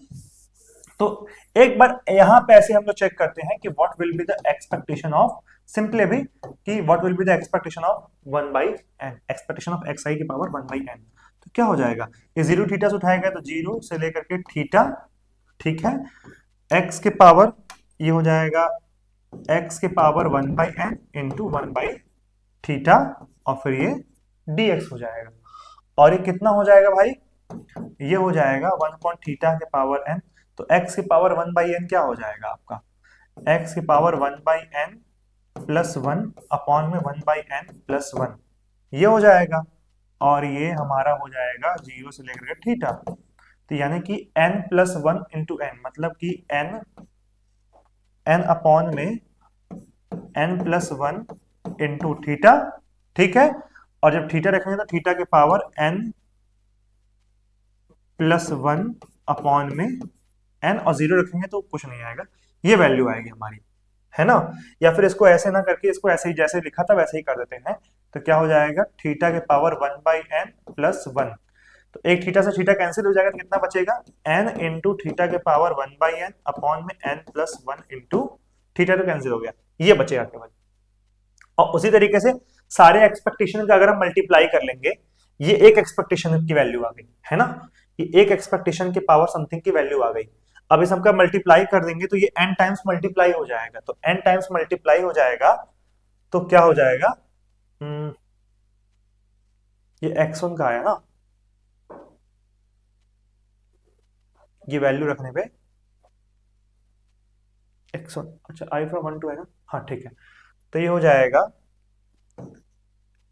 तो एक बार यहां पे ऐसे हम लोग चेक करते हैं कि what will be the expectation of, simply भी कि what will be the expectation of 1/n, expectation of xi की पावर 1/n। तो क्या हो जाएगा, ये 0 थीटा से उठाएगा तो 0 से लेकर के थीटा, ठीक है, x के पावर ये हो जाएगा x के पावर 1/n इंटू 1/थीटा और फिर ये dx हो जाएगा। और ये कितना हो जाएगा भाई, ये हो जाएगा 1/थीटा के पावर n। तो x की पावर 1/n क्या हो जाएगा आपका, x की पावर 1/n प्लस 1 अपॉन में 1/n प्लस 1, ये हो जाएगा। और ये हमारा हो जाएगा 0 से लेकर के थीटा, तो यानी कि n प्लस 1 इंटू n, मतलब कि n अपॉन में n प्लस 1 इंटू थीटा, ठीक है। और जब थीटा रखेंगे तो थीटा के पावर n प्लस 1 अपॉन में n और 0 रखेंगे तो कुछ नहीं आएगा, ये वैल्यू आएगी हमारी, है ना। या फिर इसको ऐसे ना करके इसको ऐसे ही जैसे लिखा था वैसे ही कर देते हैं, तो क्या हो जाएगा, थीटा के पावर 1/n प्लस 1। तो एक थीटा से थीटा कैंसिल हो जाएगा तो कितना बचेगा, n इंटू थीटा के पावर 1/n अपॉन में n प्लस 1 इंटू थीटा, तो कैंसिल हो गया, ये बचेगा केवल। और उसी तरीके से सारे एक्सपेक्टेशन का अगर हम मल्टीप्लाई कर लेंगे, ये एक एक्सपेक्टेशन की वैल्यू आ गई, है ना, ये एक एक्सपेक्टेशन के पावर समथिंग की वैल्यू आ गई। अब इस सबका मल्टीप्लाई कर देंगे तो ये n टाइम्स मल्टीप्लाई हो जाएगा, तो n टाइम्स मल्टीप्लाई हो जाएगा तो क्या हो जाएगा, ये x1 का आया ना, ये वैल्यू रखने पे x1, अच्छा i फ्रॉम 1 to है ना, हाँ ठीक है। तो ये हो जाएगा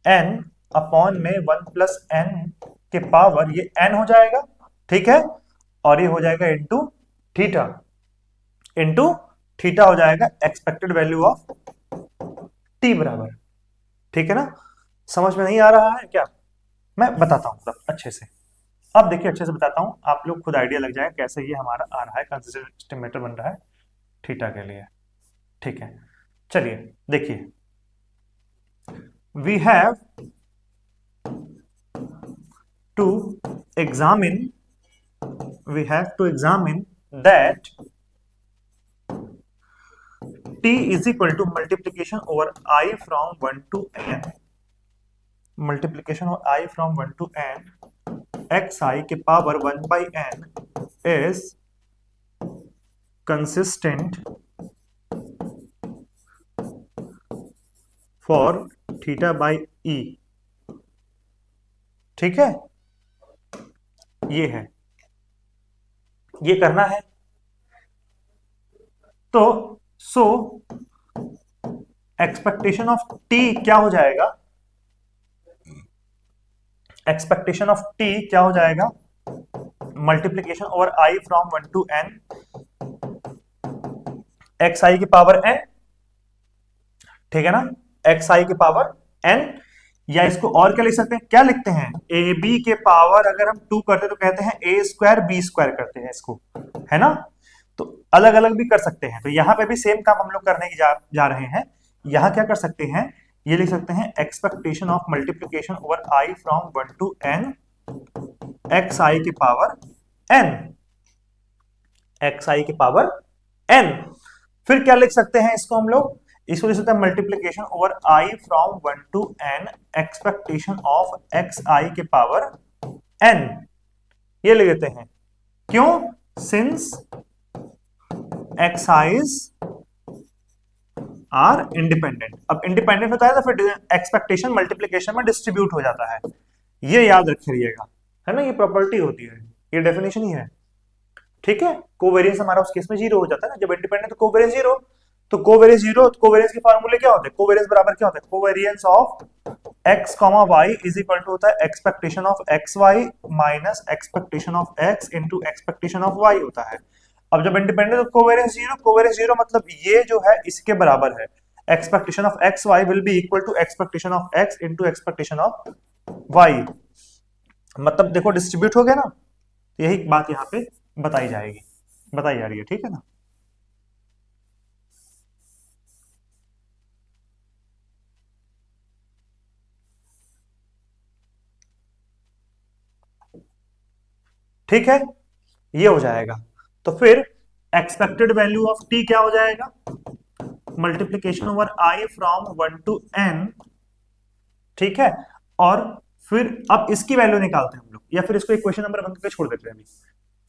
n अपॉन में 1 प्लस n के पावर, ये n हो जाएगा, ठीक है, और ये हो जाएगा इंटू थीटा हो जाएगा एक्सपेक्टेड वैल्यू ऑफ t बराबर, ठीक है ना। समझ में नहीं आ रहा है क्या, मैं बताता हूं अच्छे से। अब देखिए अच्छे से बताता हूं, आप लोग खुद आइडिया लग जाएगा कैसे ये हमारा आ रहा है, कंसिस्टेंट एस्टिमेटर बन रहा है थीटा के लिए, ठीक है। चलिए देखिए, we have to examine that t is equal to multiplication over i from 1 to n, multiplication over i from 1 to n x i के power 1 by n is consistent for theta by e. ठीक है, ये है, ये करना है। तो सो expectation of T क्या हो जाएगा, एक्सपेक्टेशन ऑफ टी क्या हो जाएगा, multiplication over I from 1 to n x i की पावर n, ठीक है ना, एक्स आई की पावर n। या इसको और क्या लिख सकते हैं, क्या लिखते हैं, ए बी के पावर अगर हम 2 करते तो कहते हैं ए स्क्वायर बी स्क्वायर करते हैं इसको, है ना। तो अलग अलग भी कर सकते हैं। तो यहां पे भी सेम काम हम लोग करने की जा रहे हैं। यहां क्या कर सकते हैं, ये लिख सकते हैं expectation of multiplication over I from 1 to n x i की पावर n, एक्स आई की पावर n। फिर क्या लिख सकते हैं इसको हम लोग, इसको लिख सकते हैं multiplication over I from 1 to n expectation of x i के पावर n, ये लिख देते हैं। क्यों, since x i's are independent. अब इंडिपेंडेंट होता है तो फिर एक्सपेक्टेशन मल्टीप्लीकेशन में डिस्ट्रीब्यूट हो जाता है, ये याद रखिएगा, है ना, ये प्रॉपर्टी होती है, ये डेफिनेशन ही है। ठीक है, कोवेरियंस हमारा उस केस में 0 हो जाता है ना, जब इंडिपेंडेंट तो कोवेरियंस 0, तो कोवेरियंस 0, तो कोवेरियंस के फार्मूले क्या होते हैं, कोवेरियंस बराबर क्या होता है, covariance of x, y is equal to होता है expectation of X Y minus expectation of x into expectation of y होता है। अब जब इंडिपेंडेंट तो कोवेरियंस 0, कोवेरियंस 0 मतलब ये जो है इसके बराबर है, expectation of X Y will be equal to expectation of x into expectation of y। मतलब देखो डिस्ट्रीब्यूट हो गया ना, यही बात यहाँ पे बताई जा रही है, ठीक है ना। ठीक है, ये हो जाएगा। तो फिर एक्सपेक्टेड वैल्यू ऑफ टी क्या हो जाएगा, multiplication over I from 1 to n, ठीक है। और फिर अब इसकी वैल्यू निकालते हैं हम लोग, या फिर इसको इक्वेशन नंबर 1 पे छोड़ देते हैं अभी,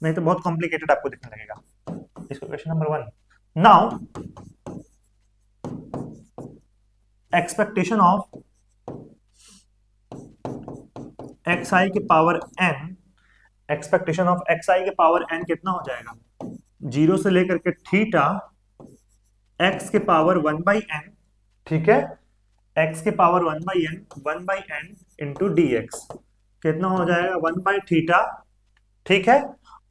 नहीं तो बहुत कॉम्प्लिकेटेड आपको दिखने लगेगा। इसको equation number 1, now expectation of x i के power n, expectation of x i के पावर n कितना हो जाएगा, 0 से लेकर के थीटा x के पावर 1 बाई n, ठीक है, x के power 1 by n into D x कितना हो जाएगा 1 बाई थीटा, ठीक है।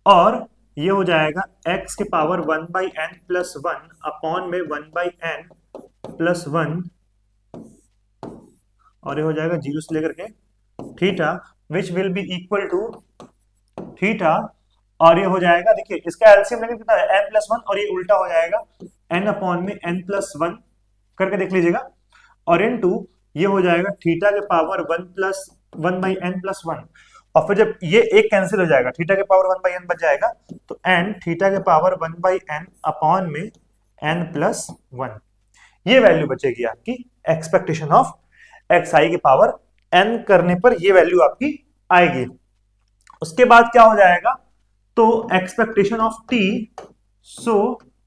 और ये हो जाएगा x के power 1 by n plus 1 upon में 1 बाई n प्लस 1, और ये हो जाएगा 0 से लेकर के theta which will be equal to theta, और ये हो जाएगा, देखिए इसका एलसीएम लेंगे कितना है n प्लस 1, और ये उल्टा हो जाएगा n अपॉन में n प्लस 1 करके देख लीजिएगा, और इनटू ये हो जाएगा थीटा के power 1 plus 1 by n plus 1, और फिर जब ये एक कैंसिल हो जाएगा, थीटा के पावर 1 बाई n बच जाएगा, तो n थीटा के पावर 1 बाई n अपॉन में n प्लस 1, ये वैल्यू बचेगी आपकी एक्सपेक्टेशन ऑफ एक्स आई के पावर n करने पर, ये वैल्यू आपकी आएगी। उसके बाद क्या हो जाएगा, तो expectation of T, so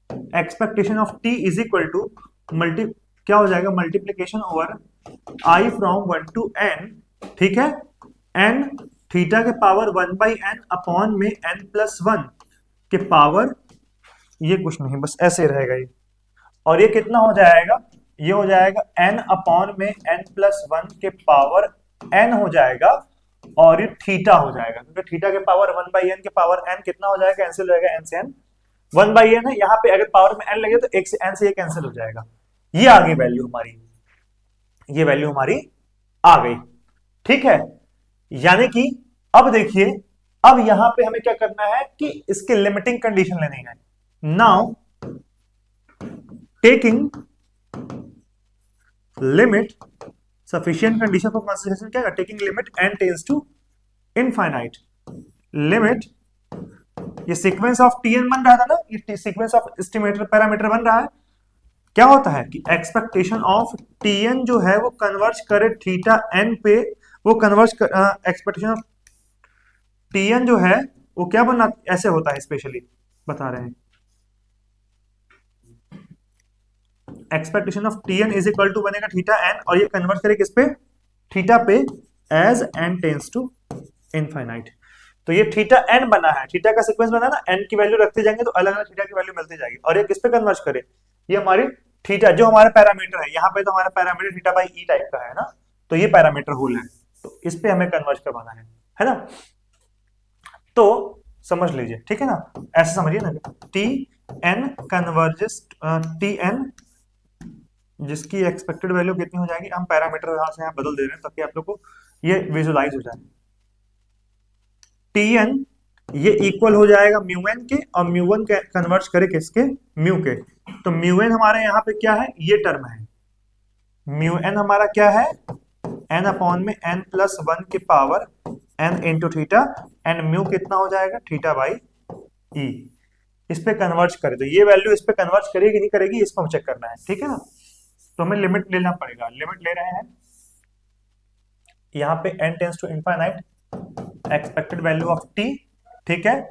expectation of T is equal to क्या हो जाएगा, multiplication over I from 1 to n, ठीक है, n थीटा के पावर 1 बाई n अपॉन में n प्लस 1 के पावर, ये कुछ नहीं बस ऐसे रहेगा ये, और ये कितना हो जाएगा, ये हो जाएगा n अपॉन में n प्लस 1 के पावर n हो जाएगा, और ये थीटा हो जाएगा, क्योंकि थीटा के पावर 1 बाई n के पावर n कितना हो जाएगा, कैंसिल हो जाएगा, n से n 1 बाई n है, यहाँ पे अगर पावर में n लगे तो एक से n से ये कैंसिल हो जाएगा, ये आ गई वैल्यू हमारी, ये वैल्यू हमारी आ गई, ठीक है। यानी कि अब देखिए, अब यहां पे हमें क्या करना है कि इसके लिमिटिंग कंडीशन लेनी है। Now taking limit sufficient condition for consideration, क्या taking limit n tends to infinite, limit, ये सीक्वेंस ऑफ tn बन रहा था ना, ये सीक्वेंस ऑफ एस्टिमेटर पैरामीटर बन रहा है, क्या होता है कि एक्सपेक्टेशन ऑफ टी एन जो है वो कन्वर्ज करे थीटा एन पे, वो converge expectation of T N जो है वो क्या बना, ऐसे होता है, स्पेशली बता रहे हैं, expectation of T N is equal to बनेगा थीटा एन, और ये कन्वर्ट करे किस पे, थीटा पे, as N tends to infinite. तो ये थीटा एन बना है, थीटा का सीक्वेंस बना ना, एन की वैल्यू रखते जाएंगे तो अलग अलग थीटा की वैल्यू मिलती जाएगी, और ये किस पे कन्वर्ज करे, ये हमारी थीटा जो हमारा पैरामीटर है, यहाँ पे तो हमारा parameter theta by E type का है ना, तो ये पैरामीटर होल है, तो इस पे हमें कन्वर्ज करवाना है ना। तो समझ लीजिए, ठीक है ना, ऐसे समझिए ना, T N converges, T N जिसकी एक्सपेक्टेड वैल्यू कितनी हो जाएगी, हम पैरामीटर यहां से यहाँ बदल दे रहे हैं ताकि आप लोग को ये विजुलाइज हो जाए। टी एन ये इक्वल हो जाएगा म्यू एन के, और म्यू वन के कन्वर्ट करे किसके, म्यू के। तो म्यू एन हमारे यहाँ पे क्या है, ये टर्म है, म्यू एन हमारा क्या है, एन अपॉन में एन प्लस वन के power N into theta, and mu कितना हो जाएगा, थीटा बाई ई। इस पे कन्वर्ट करे तो ये वैल्यू इस पे कन्वर्ट करेगी नहीं करेगी, इसको हमें चेक करना है, ठीक है ना। तो हमें लिमिट लेना पड़ेगा, लिमिट ले रहे हैं यहाँ पे n tends to infinite expected value of t, ठीक है,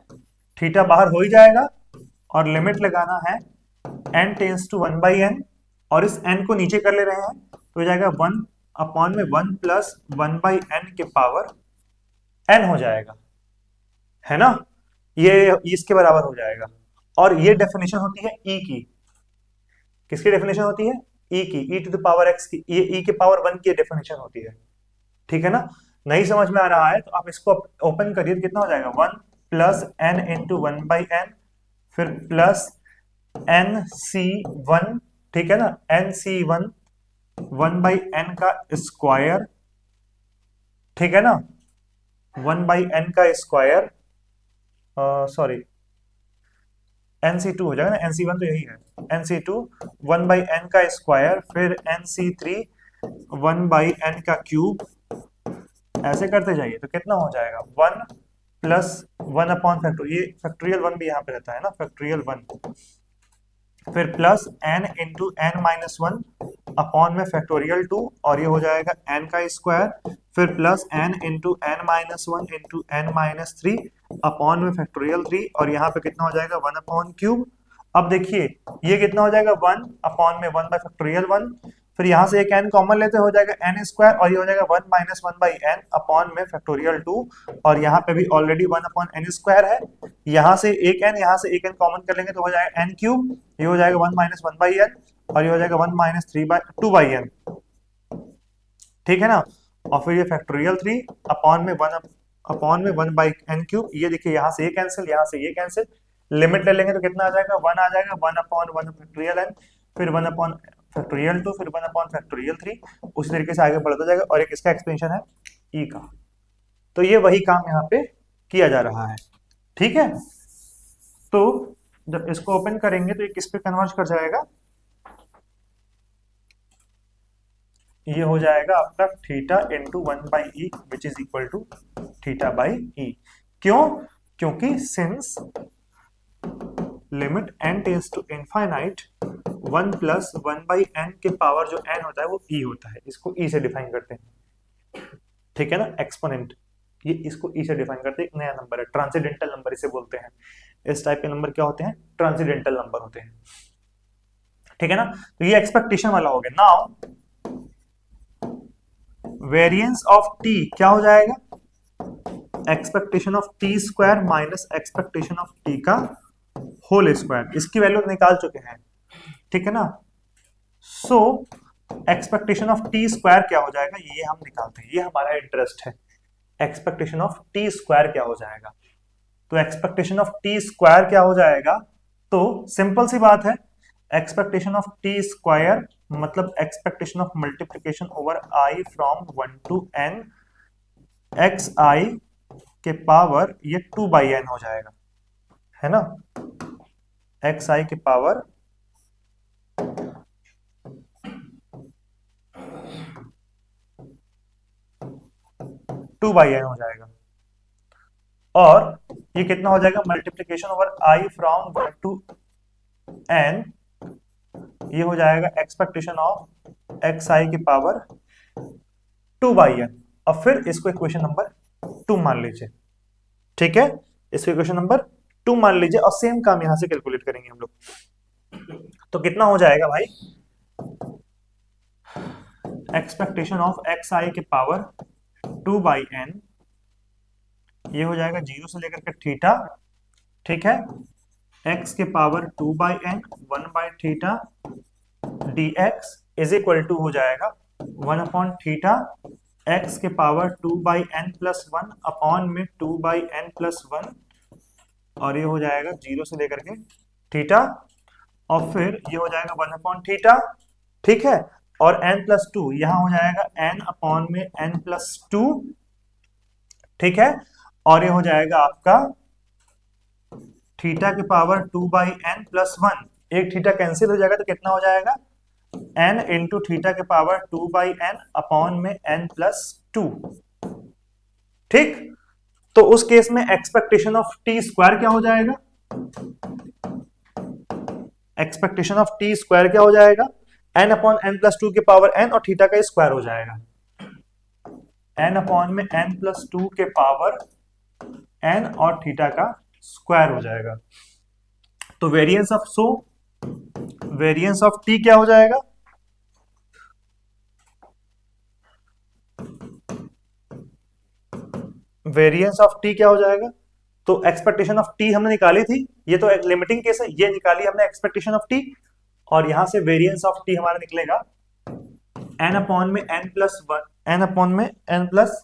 थीटा बाहर हो ही जाएगा, और लिमिट लगाना है n टेंस टू 1/n, और इस n को नीचे कर ले रहे हैं तो हो जाएगा 1 अपॉन में 1 प्लस 1/n के पावर n हो जाएगा, है ना, ये इसके बराबर हो जाएगा। और ये डेफिनेशन होती है e की, किसकी डेफिनेशन होती है, e की, e to the power x की, ये e के पावर 1 की डेफिनेशन होती है, ठीक है ना। नहीं समझ में आ रहा है तो आप इसको ओपन करिए, कितना हो जाएगा, 1 प्लस एन इंटू 1/n, फिर प्लस एन सी वन, ठीक है ना, एन सी वन 1/n का स्क्वायर, ठीक है ना, 1/n का स्क्वायर, सॉरी NC2 हो जाएगा ना, NC1 तो यही है, NC2 1/n का स्क्वायर, फिर NC3 1/n का क्यूब, ऐसे करते जाइए तो कितना हो जाएगा, 1 प्लस 1 अपॉन फैक्टोरियल, ये फैक्टोरियल 1 भी यहाँ पे रहता है ना, फैक्टोरियल 1, फिर plus n into N minus one upon में फैक्टोरियल 2, और ये हो जाएगा n का स्क्वायर, फिर plus n into N minus one into N minus three upon में फैक्टोरियल 3, और यहाँ पे कितना हो जाएगा 1 अपॉन क्यूब। अब देखिए ये कितना हो जाएगा 1 अपॉन में 1 बाई फैक्टोरियल 1, फिर यहाँ से एक n कॉमन लेते हो जाएगा n स्क्वायर, और ये हो जाएगा 1 माइनस 1 बाई एन अपॉन में फैक्टोरियल 2, और यहाँ पे भी ऑलरेडी 1 अपॉन एन स्क्वायर है, यहाँ से एक n, यहाँ से एक n कॉमन कर लेंगे तो हो जाएगा n क्यूब, ये हो जाएगा 1 माइनस 1 बाई एन, और ये हो जाएगा 1 माइनस 3 बाई 2 बाई एन, ठीक है ना, और फिर ये फैक्टोरियल 3 अपॉन में 1 बाई एन क्यूब, ये देखिए यहाँ से ये कैंसिल, यहाँ से ये कैंसिल, लिमिट ले लेंगे तो कितना आ जाएगा, 1 आ जाएगा, 1 अपॉन 1 फैक्टोरियल एन, फिर 1 अपॉन फैक्टोरियल 2, फिर 1 अपॉन फैक्टोरियल 3, उसी तरीके से आगे बढ़ता जाएगा, और एक इसका एक्सपेंशन है ई का। तो ये वही काम यहाँ पे किया जा रहा है, ठीक है। तो जब इसको ओपन करेंगे तो ये किस पे कन्वर्ट कर जाएगा, ये हो जाएगा आपका theta into 1/e which is equal to theta by e. क्यों, क्योंकि since limit n tends to infinite 1 plus 1/n के पावर जो n होता है वो e होता है, इसको e से डिफाइन करते हैं, ठीक है ना, एक्सपोनेंट, ये इसको e से डिफाइन करते हैं, एक नया नंबर है, ट्रांसीडेंटल नंबर इसे बोलते हैं, इस टाइप के नंबर क्या होते हैं, ट्रांसीडेंटल नंबर होते हैं, ठीक है ना। तो ये एक्सपेक्टेशन वाला हो गया। नाउ वेरिएंस ऑफ t क्या हो जाएगा, expectation of T square minus expectation of T का होल स्क्वायर, इसकी वैल्यू निकाल चुके हैं, ठीक है ना। सो एक्सपेक्टेशन ऑफ टी स्क्वायर क्या हो जाएगा, ये हम निकालते हैं, ये हमारा इंटरेस्ट है, एक्सपेक्टेशन ऑफ टी स्क्वायर क्या हो जाएगा। तो एक्सपेक्टेशन ऑफ टी स्क्वायर क्या हो जाएगा, तो सिंपल सी बात है, एक्सपेक्टेशन ऑफ टी स्क्वायर मतलब expectation of multiplication over I from 1 to n x i के पावर ये 2/n हो जाएगा, है ना, एक्स आई के पावर 2/n हो जाएगा, और ये कितना हो जाएगा, multiplication over I from 1 to n ये हो जाएगा एक्सपेक्टेशन ऑफ एक्स आई की पावर 2/n। अब फिर इसको इक्वेशन नंबर 2 मान लीजिए, ठीक है, इसको इक्वेशन नंबर 2 मान लीजिए और सेम काम यहां से कैलकुलेट करेंगे हम लोग। तो कितना हो जाएगा भाई, एक्सपेक्टेशन ऑफ एक्स आई के पावर 2/n, ये हो जाएगा 0 से लेकर के थीटा, ठीक है, x के पावर 2/n 1/थीटा dx इज इक्वल टू हो जाएगा 1/थीटा x के पावर 2/n प्लस 1 अपॉन में 2/n प्लस 1, और ये हो जाएगा 0 से लेकर के थीटा, और फिर ये हो जाएगा 1/थीटा, ठीक है, और n प्लस 2 यहां हो जाएगा n अपॉन में n प्लस 2, ठीक है, और ये हो जाएगा आपका थीटा के पावर 2/n प्लस 1, एक थीटा कैंसिल हो जाएगा तो कितना हो जाएगा n इंटू थीटा के पावर 2/n अपॉन में n प्लस 2, ठीक। तो उस केस में एक्सपेक्टेशन ऑफ टी स्क्वायर क्या हो जाएगा, एक्सपेक्टेशन ऑफ टी स्क्वायर क्या हो जाएगा, n अपॉन n प्लस 2 के पावर n और थीटा का स्क्वायर हो जाएगा, n अपॉन में n प्लस 2 के पावर n और थीटा का स्क्वायर हो जाएगा। तो वेरिएंस ऑफ टी क्या हो जाएगा, वेरिएंस ऑफ टी क्या हो जाएगा, तो एक्सपेक्टेशन ऑफ टी हमने निकाली थी, ये तो एक लिमिटिंग केस है, ये निकाली हमने एक्सपेक्टेशन ऑफ टी, और यहां से वेरिएंस ऑफ टी हमारा निकलेगा n अपॉन में n प्लस 1, n अपॉन में n प्लस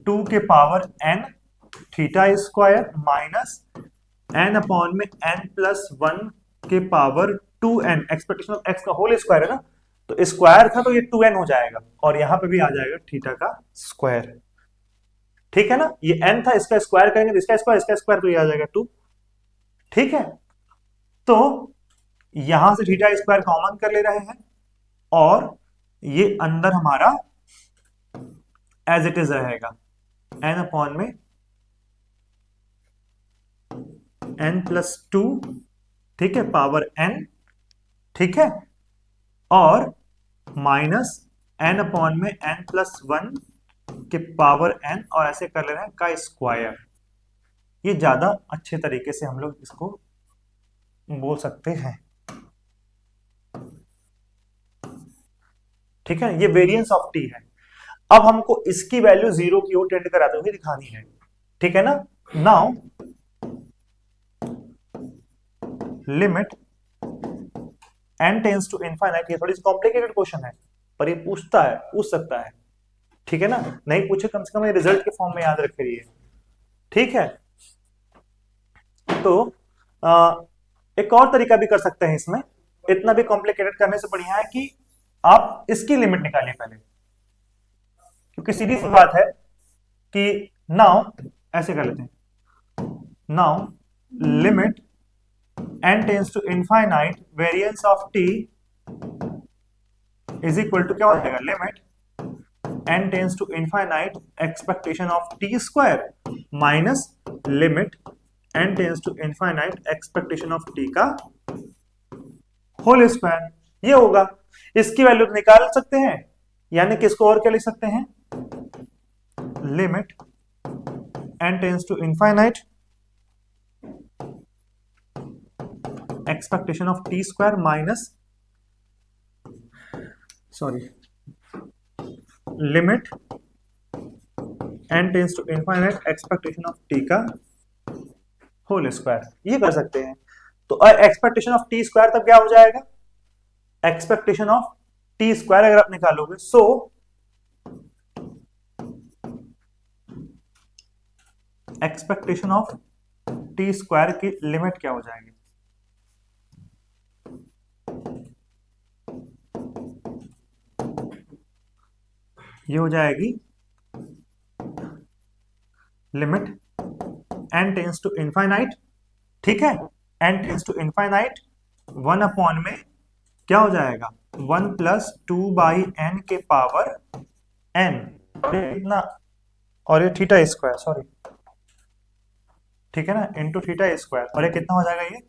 2 के power n theta square minus n upon में n प्लस 1 के power 2n, expectation of x का होल स्क्वायर है ना, तो स्क्वायर था तो ये 2n हो जाएगा, और यहां पे भी आ जाएगा थीटा का स्क्वायर, ठीक है ना, ये n था, इसका स्क्वायर करेंगे तो इसका स्क्वायर तो ये आ जाएगा 2, ठीक है। तो यहां से थीटा स्क्वायर कॉमन कर ले रहे हैं, और ये अंदर हमारा एज इट इज रहेगा n अपॉन में n प्लस 2, ठीक है, पावर n, ठीक है, और माइनस n अपॉन में n प्लस 1 के पावर n, और ऐसे कर ले रहे हैं का स्क्वायर। ये ज्यादा अच्छे तरीके से हम लोग इसको बोल सकते हैं, ठीक है, ये वेरिएंस ऑफ टी है। अब हमको इसकी वैल्यू 0 की ओर टेंड कराते हुए दिखानी है, ठीक है ना। Now limit n tends to infinite, ये थोड़ी सी कॉम्प्लिकेटेड क्वेश्चन है, पर ये पूछ सकता है, ठीक है ना, नहीं पूछे कम से कम ये रिजल्ट के फॉर्म में याद रख रही है, ठीक है। तो एक और तरीका भी कर सकते हैं इसमें, इतना भी कॉम्प्लिकेटेड करने से बढ़िया है कि आप इसकी लिमिट निकालिए पहले, क्योंकि सीधी सी बात है कि नाउ ऐसे कर लेते हैं, now limit n tends to infinite variance of t is equal to क्या हो जाएगा, limit n tends to infinite expectation of t square minus limit n tends to infinite expectation of t का whole square, ये होगा। इसकी value निकाल सकते हैं, यानी कि इसको और क्या लिख सकते हैं, limit n tends to infinite expectation of T square minus limit n tends to infinite expectation of T का होल स्क्वायर, ये कर सकते हैं। तो एक्सपेक्टेशन ऑफ टी स्क्वायर तब क्या हो जाएगा, एक्सपेक्टेशन ऑफ टी स्क्वायर अगर आप निकालोगे, so expectation of T square की लिमिट क्या हो जाएगी, ये हो जाएगी limit n tends to infinite, ठीक है, n tends to infinite 1 upon में क्या हो जाएगा 1 प्लस 2/n के पावर n, इतना, और ये थीटा स्क्वायर, सॉरी, ठीक है ना, इंटू थीटा स्क्वायर, और ये कितना हो जाएगा, ये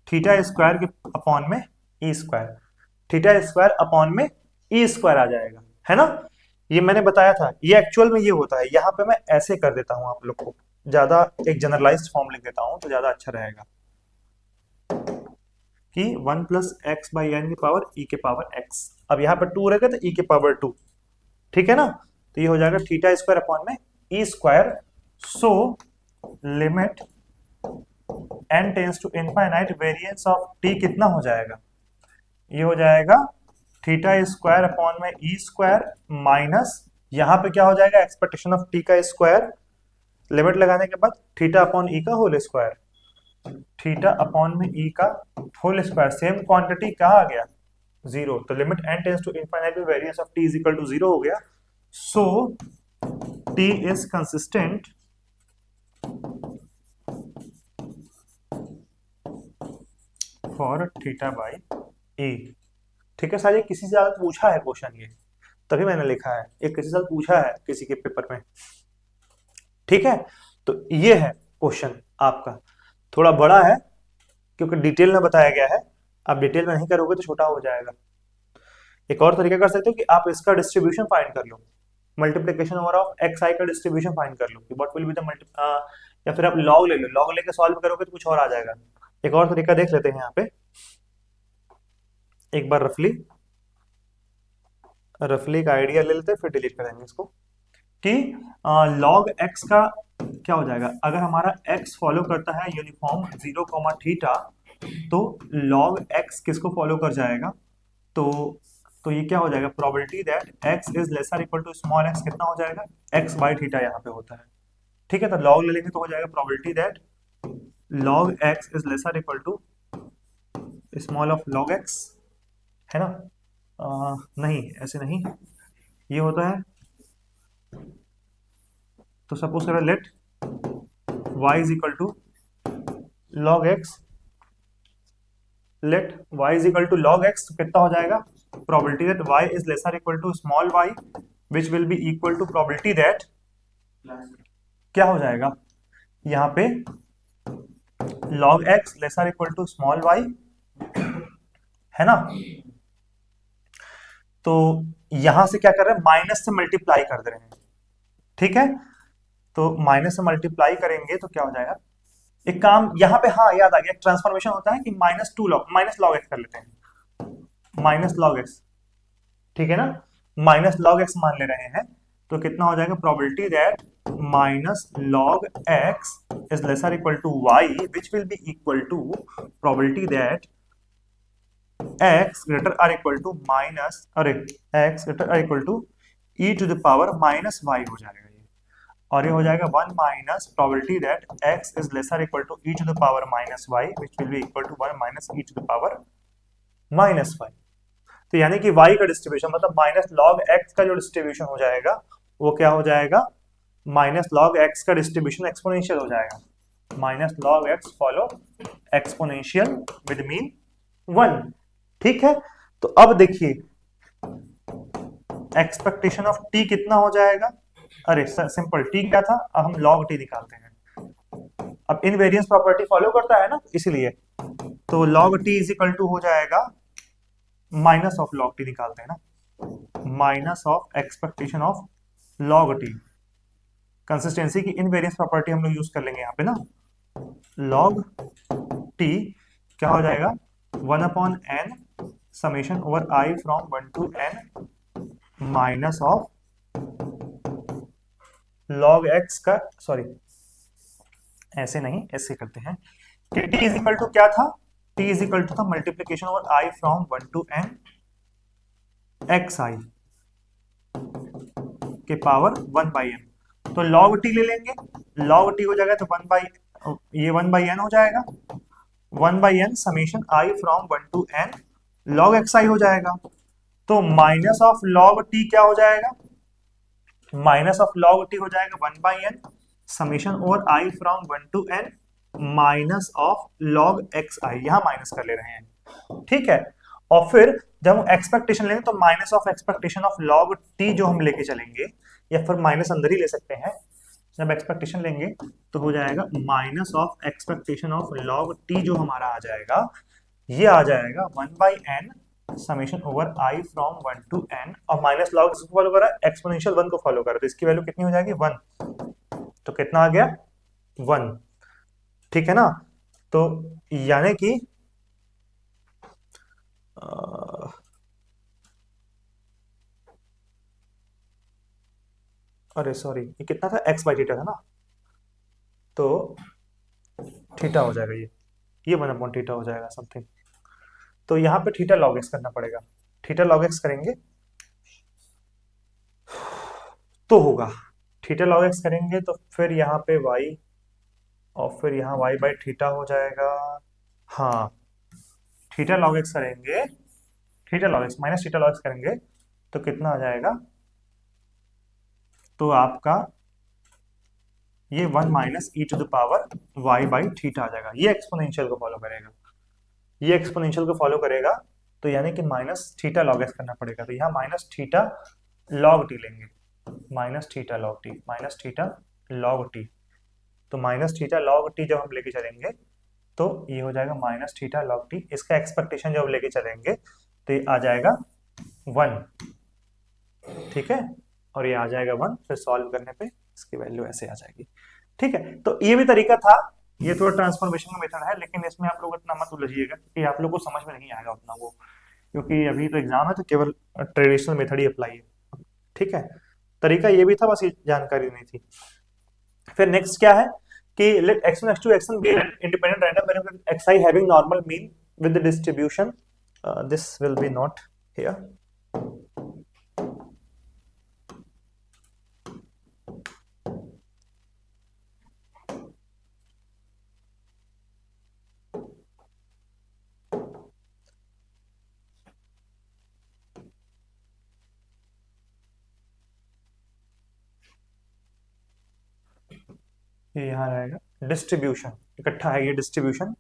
थीटा स्क्वायर के अपॉन में e square, theta square upon में ई स्क्वायर आ जाएगा, है ना। ये मैंने बताया था, ये एक्चुअल में ये होता है। यहाँ पे मैं ऐसे कर देता हूँ आप लोग को, ज्यादा एक जनरलाइज्ड फॉर्म लिख देता हूँ तो ज्यादा अच्छा रहेगा कि 1 प्लस एक्स बाई एन की पावर ई के पावर एक्स। अब यहाँ पर 2 रहेगा तो ई के पावर 2, ठीक है ना। तो ये हो जाएगा थीटा स्क्वायर अपॉन में e square. So limit n tends to infinite variance of t कितना हो जाएगा, ये हो जाएगा थीटा स्क्वायर अपॉन में ई स्क्वायर माइनस, यहां पे क्या हो जाएगा एक्सपेक्टेशन ऑफ t का स्क्वायर, लिमिट लगाने के बाद थीटा अपॉन ई का होल स्क्वायर, थीटा अपॉन में ई का होल स्क्वायर, सेम क्वांटिटी कहाँ आ गया जीरो, तो limit n tends to infinite में variance of t is equal to zero हो गया। So t is consistent for theta by e. ठीक है सर, ये किसी से ज्यादा पूछा है क्वेश्चन, ये तभी मैंने लिखा है, ये किसी से पूछा है किसी के पेपर में, ठीक है। तो ये है क्वेश्चन आपका, थोड़ा बड़ा है क्योंकि डिटेल में बताया गया है, आप डिटेल में नहीं करोगे तो छोटा हो जाएगा। एक और तरीका कर सकते हो कि आप इसका डिस्ट्रीब्यूशन फाइंड कर लो, multiplication over of x i का डिस्ट्रीब्यूशन फाइंड कर लो कि व्हाट विल बी द या फिर आप लॉग ले लो, लॉग लेके सॉल्व करोगे तो कुछ और आ जाएगा। एक और तरीका देख लेते हैं यहाँ पे एक बार, रफली एक आइडिया ले लेते हैं फिर डिलीट करेंगे इसको, कि लॉग एक्स का क्या हो जाएगा, अगर हमारा एक्स फॉलो करता है यूनिफॉर्म 0, थीटा, तो लॉग एक्स किसको फॉलो कर जाएगा, तो ये क्या हो जाएगा, probability that x is lesser equal to small x कितना हो जाएगा, एक्स बाई थीटा यहाँ पे होता है, ठीक है। तो लॉग ले लेंगे तो हो जाएगा probability that log x is lesser equal to small of log x, है ना। नहीं ऐसे नहीं, ये होता है, तो सपोज करें let y is equal to log x, let y is equal to log x, तो कितना हो जाएगा, probability that y is lesser equal to small y which will be equal to probability that क्या हो जाएगा यहाँ पे log x lesser equal to small y, है ना। तो यहां से क्या कर रहे हैं, माइनस से मल्टीप्लाई कर दे रहे हैं, ठीक है। तो माइनस से मल्टीप्लाई करेंगे तो क्या हो जाएगा, एक काम यहाँ पे, हाँ याद आ गया, ट्रांसफॉर्मेशन होता है कि माइनस लॉग एक्स कर लेते हैं, माइनस लॉग एक्स, ठीक है ना, माइनस लॉग एक्स मान ले रहे हैं, तो कितना हो जाएगा, probability that minus log x is lesser equal to y which will be equal to probability that x greater or equal to minus, अरे x greater or equal to e to the power minus y हो जाएगा ये, और ये हो जाएगा 1 minus probability that x is lesser equal to e to the power minus y which will be equal to 1 minus e to the power minus y। तो यानी कि y का डिस्ट्रीब्यूशन मतलब माइनस लॉग x का जो distribution हो जाएगा वो क्या हो जाएगा, माइनस लॉग x का डिस्ट्रीब्यूशन एक्सपोनेंशियल हो जाएगा, minus log x follow exponential with mean 1, ठीक है। तो अब देखिए एक्सपेक्टेशन ऑफ t कितना हो जाएगा, अरे सिंपल t क्या था, अब हम log t निकालते हैं, अब इनवेरियंस प्रॉपर्टी फॉलो करता है ना इसीलिए, तो log t is equal to हो जाएगा माइनस ऑफ log t निकालते हैं ना, minus of expectation of log t, consistency की इनवेरियंस प्रॉपर्टी हम लोग यूज कर लेंगे यहाँ पे ना, log t क्या हो जाएगा 1 upon n summation over i from 1 to n minus of log x का, सॉरी ऐसे नहीं ऐसे करते हैं कि t इज इक्वल टू क्या था, t इज इक्वल टू था multiplication over i from 1 to n xi के पावर 1 बाई n, तो log t ले लेंगे, log t हो जाएगा तो 1 बाई, ये 1 बाई n हो जाएगा, 1 by n summation i from 1 to n log xi हो जाएगा, तो माइनस ऑफ log t क्या हो जाएगा, माइनस ऑफ log t हो जाएगा 1 by n summation over i from 1 to n minus of log xi, यहां माइनस कर ले रहे हैं, ठीक है। और फिर जब हम एक्सपेक्टेशन लेंगे तो minus of expectation of log t जो हम लेके चलेंगे, या फिर माइनस अंदर ही ले सकते हैं, जब एक्सपेक्टेशन लेंगे तो हो जाएगा minus of expectation of log t जो हमारा आ जाएगा, ये आ जाएगा 1/n summation over I from 1 to n, और माइनस लॉग इसको फॉलो कर रहा है, एक्सपोनेंशियल 1 को फॉलो कर रहा है, तो इसकी वैल्यू कितनी हो जाएगी 1। तो कितना आ गया 1। ठीक है ना। तो यानी कि अरे सॉरी, ये कितना था, x/थीटा था ना, तो थीटा हो जाएगा ये 1/थीटा हो जाएगा समथिंग। तो यहाँ पे थीटा लॉग एक्स करना पड़ेगा, थीटा लॉग एक्स करेंगे तो होगा, थीटा लॉग एक्स करेंगे तो फिर यहाँ पे y, और फिर यहाँ y/थीटा हो जाएगा। हाँ, थीटा लॉग एक्स करेंगे, theta log x minus theta log x करेंगे तो कितना आ जाएगा, तो आपका ये 1 - e⁻y/थीटा आ जाएगा। ये एक्सपोनेंशियल को फॉलो करेगा, ये एक्सपोनेंशियल को फॉलो करेगा, तो यानी कि माइनस थीटा लॉग एक्स करना पड़ेगा, तो यहाँ माइनस थीटा लॉग टी लेंगे, minus theta log T, minus theta log T. तो माइनस थीटा लॉग टी जब हम लेके चलेंगे तो ये हो जाएगा माइनस थीटा लॉग टी, इसका एक्सपेक्टेशन जब लेके चलेंगे तो ये आ जाएगा 1। ठीक है, और ये आ जाएगा 1, फिर सॉल्व करने पे इसकी वैल्यू ऐसे आ जाएगी। ठीक है, तो ये भी तरीका था, ये थोड़ा ट्रांसफॉर्मेशन का मेथड है, लेकिन इसमें आप लोग इतना मत उलझिएगा क्योंकि आप लोग को समझ में नहीं आएगा उतना वो, क्योंकि अभी तो एग्जाम है तो केवल ट्रेडिशनल मेथड ही अप्लाई है। ठीक है, तरीका ये भी था, बस ये जानकारी नहीं थी। फिर नेक्स्ट क्या है कि let x1 x2 xn be an independent random variable with xi having normal mean with the distribution, this will be not here। ये यहाँ रहेगा डिस्ट्रीब्यूशन, इकट्ठा है ये डिस्ट्रीब्यूशन।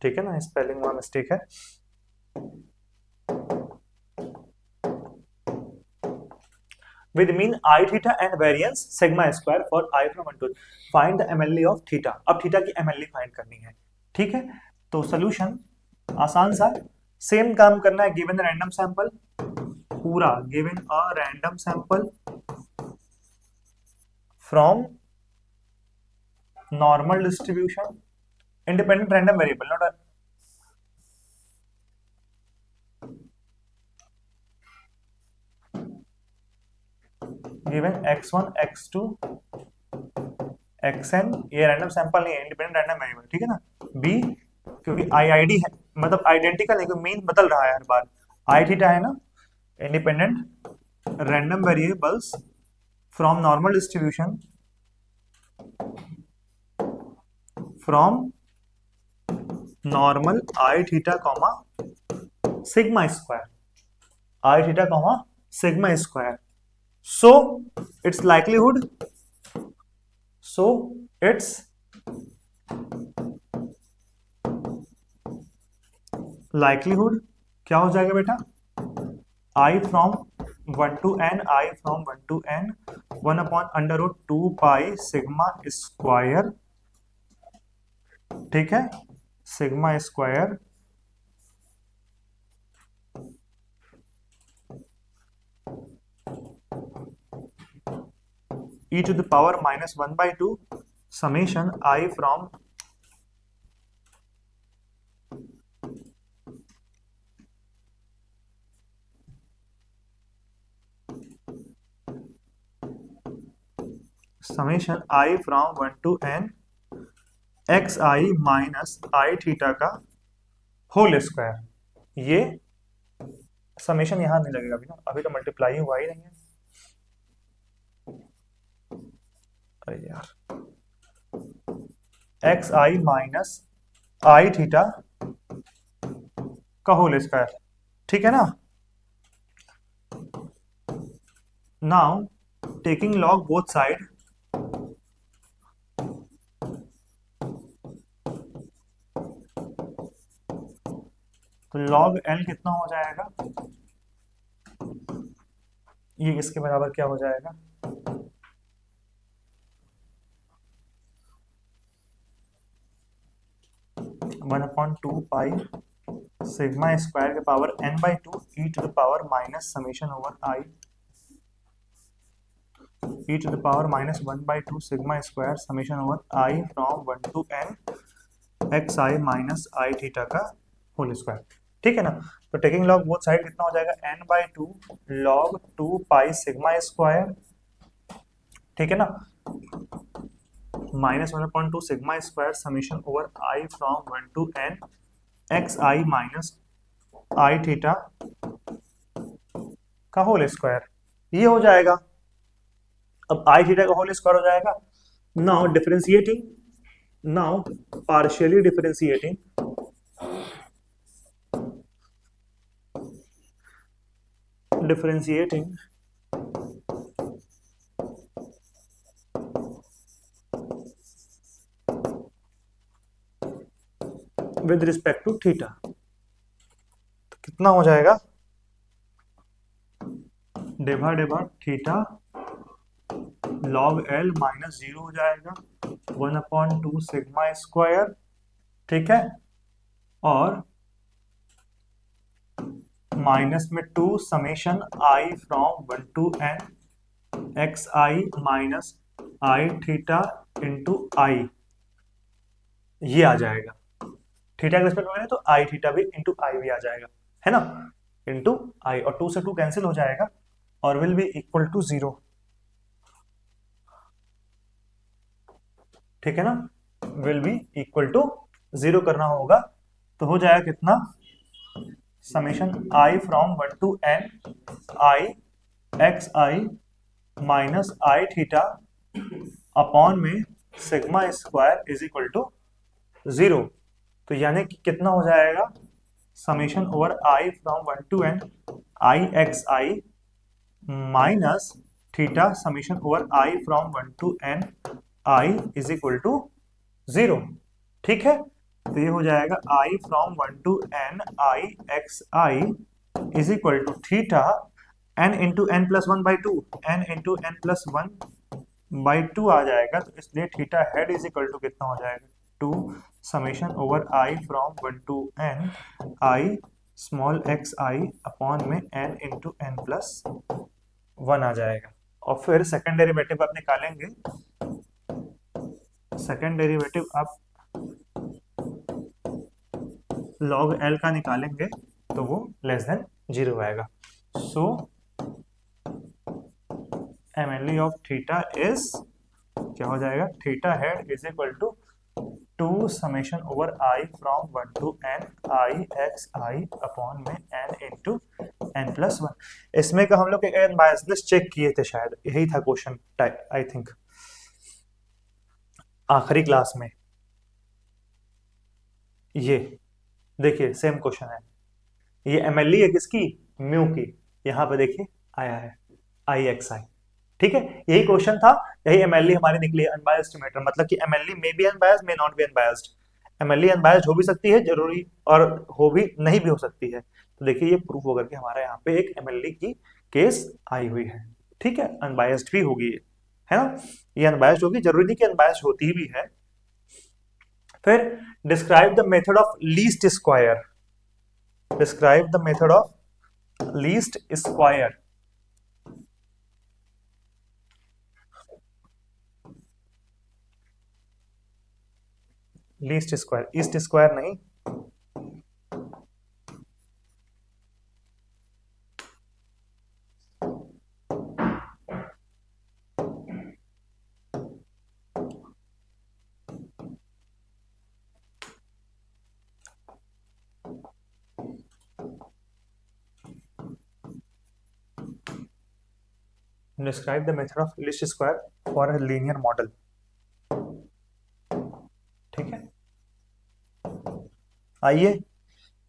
ठीक है ना, स्पेलिंग में मिस्टेक है। with mean I theta and variance sigma square for I from 1 to find the MLE of theta। अब थीटा की MLE फाइंड करनी है। ठीक है, तो सोल्यूशन आसान सा, सेम काम करना है, गिवन रैंडम सैंपल, पूरा given a random sample from normal distribution, independent random variable, not given x1 x2 xn, ये रैंडम सैंपल नहीं है, इंडिपेंडेंट रैंडम वेरिएबल। ठीक है ना, बी क्योंकि आईआईडी है, मतलब आइडेंटिकल है, क्योंकि मीन बदल रहा है हर बार, आई थीटा है ना, independent random variables from normal distribution, from normal i theta comma sigma square, i theta comma sigma square. So it's likelihood, so it's likelihood क्या हो जाएगा बेटा, i from 1 to n, i from 1 to n 1/√2 pi sigma square. ठीक है, sigma square e⁻⁻1/2 summation I from summation I from 1 to n xi minus i theta का whole square. ये summation यहां नहीं लगेगा अभी ना, अभी तो मल्टीप्लाई हुआ ही नहीं है। अरे यार, x I minus i theta का होल स्क्वायर। ठीक है ना, now taking log both side, तो लॉग एल कितना हो जाएगा, ये इसके बराबर क्या हो जाएगा, 1/2 पाई सिग्मा स्क्वायर के power n/2 e to the power minus summation over i e to the power minus 1/2 sigma square summation over I from 1 to n xi minus I theta का होल स्क्वायर। ठीक है ना। तो taking log both side कितना हो जाएगा n/2 log 2 pi sigma square, ठीक है ना, minus 1/2 sigma square summation over I from 1 to n xi minus I theta का होल स्क्वायर, ये हो जाएगा। अब I थीटा का होल स्क्वायर हो जाएगा। Now differentiating, now partially differentiating with respect to theta, तो कितना हो जाएगा divide theta log L minus 0 हो जाएगा 1/2 सिग्मा स्क्वायर, ठीक है, और माइनस में 2 summation I from 1 to n x I minus i theta into i, ये आ जाएगा। थीटा के रिस्पेक्ट में तो आई थीटा भी इंटू आई भी आ जाएगा, है ना, इंटू आई, और 2 से 2 कैंसिल हो जाएगा और विल बी इक्वल टू 0, ठीक है ना, विल बी इक्वल टू 0 करना होगा। तो हो जाएगा कितना summation I from 1 to n i x I minus i theta upon में sigma square is equal to 0। तो यानी कि कितना हो जाएगा summation over I from 1 to n i x I minus theta summation over I from 1 to n i is equal to 0, ठीक है। तो ये हो जाएगा i from 1 to n i x i is equal to theta n into n plus 1/2, n into n plus 1/2 आ जाएगा। तो इसलिए theta head is equal to कितना हो जाएगा 2 summation over I from 1 to n i small x i upon में n into n plus 1 आ जाएगा। और फिर सेकेंड डेरिवेटिव आप निकालेंगे, सेकेंड डेरिवेटिव आप log L का निकालेंगे तो वो लेस देन 0 आएगा। So MLE of theta is क्या हो जाएगा theta head is equal to 2 summation over I from 1 to n i x i upon में n इंटू एन प्लस 1। इसमें का हम लोग बायसनेस चेक किए थे, शायद यही था क्वेश्चन आई थिंक आखिरी क्लास में। ये देखिए सेम क्वेश्चन है, ये एमएलई है किसकी म्यू की, यहाँ पे देखिए आया है आई एक्स आई, ठीक है, यही क्वेश्चन था, यही एमएलई हमारी निकली है अनबायस्ड एस्टिमेटर, मतलब कि MLE may be unbiased may not be unbiased, MLE unbiased हो भी सकती है जरूरी, और हो भी नहीं भी हो सकती है। तो देखिए ये प्रूफ होकर के हमारा यहाँ पे एक एमएलई की केस आई हुई है, ठीक है, अनबायस्ड भी होगी, है ना, ये अनबायस्ड होगी, जरूरी नहीं कि अनबायस्ड होती भी है। फिर describe the method of least square, describe the method of least square, least square, east square नहीं, describe the method of least square for a linear model, ठीक है। आइए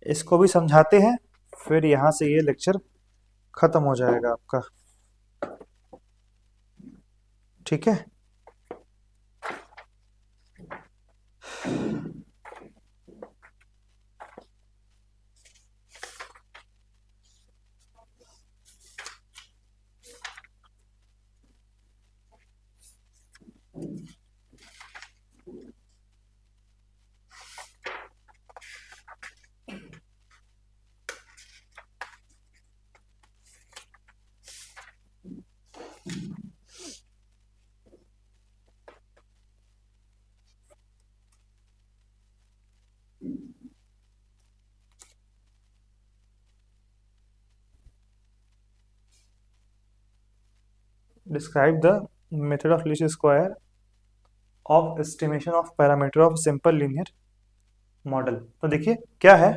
इसको भी समझाते हैं, फिर यहां से ये लेक्चर खत्म हो जाएगा आपका, ठीक है। Describe the method of least square of estimation of parameter of simple linear model. तो देखिए क्या है,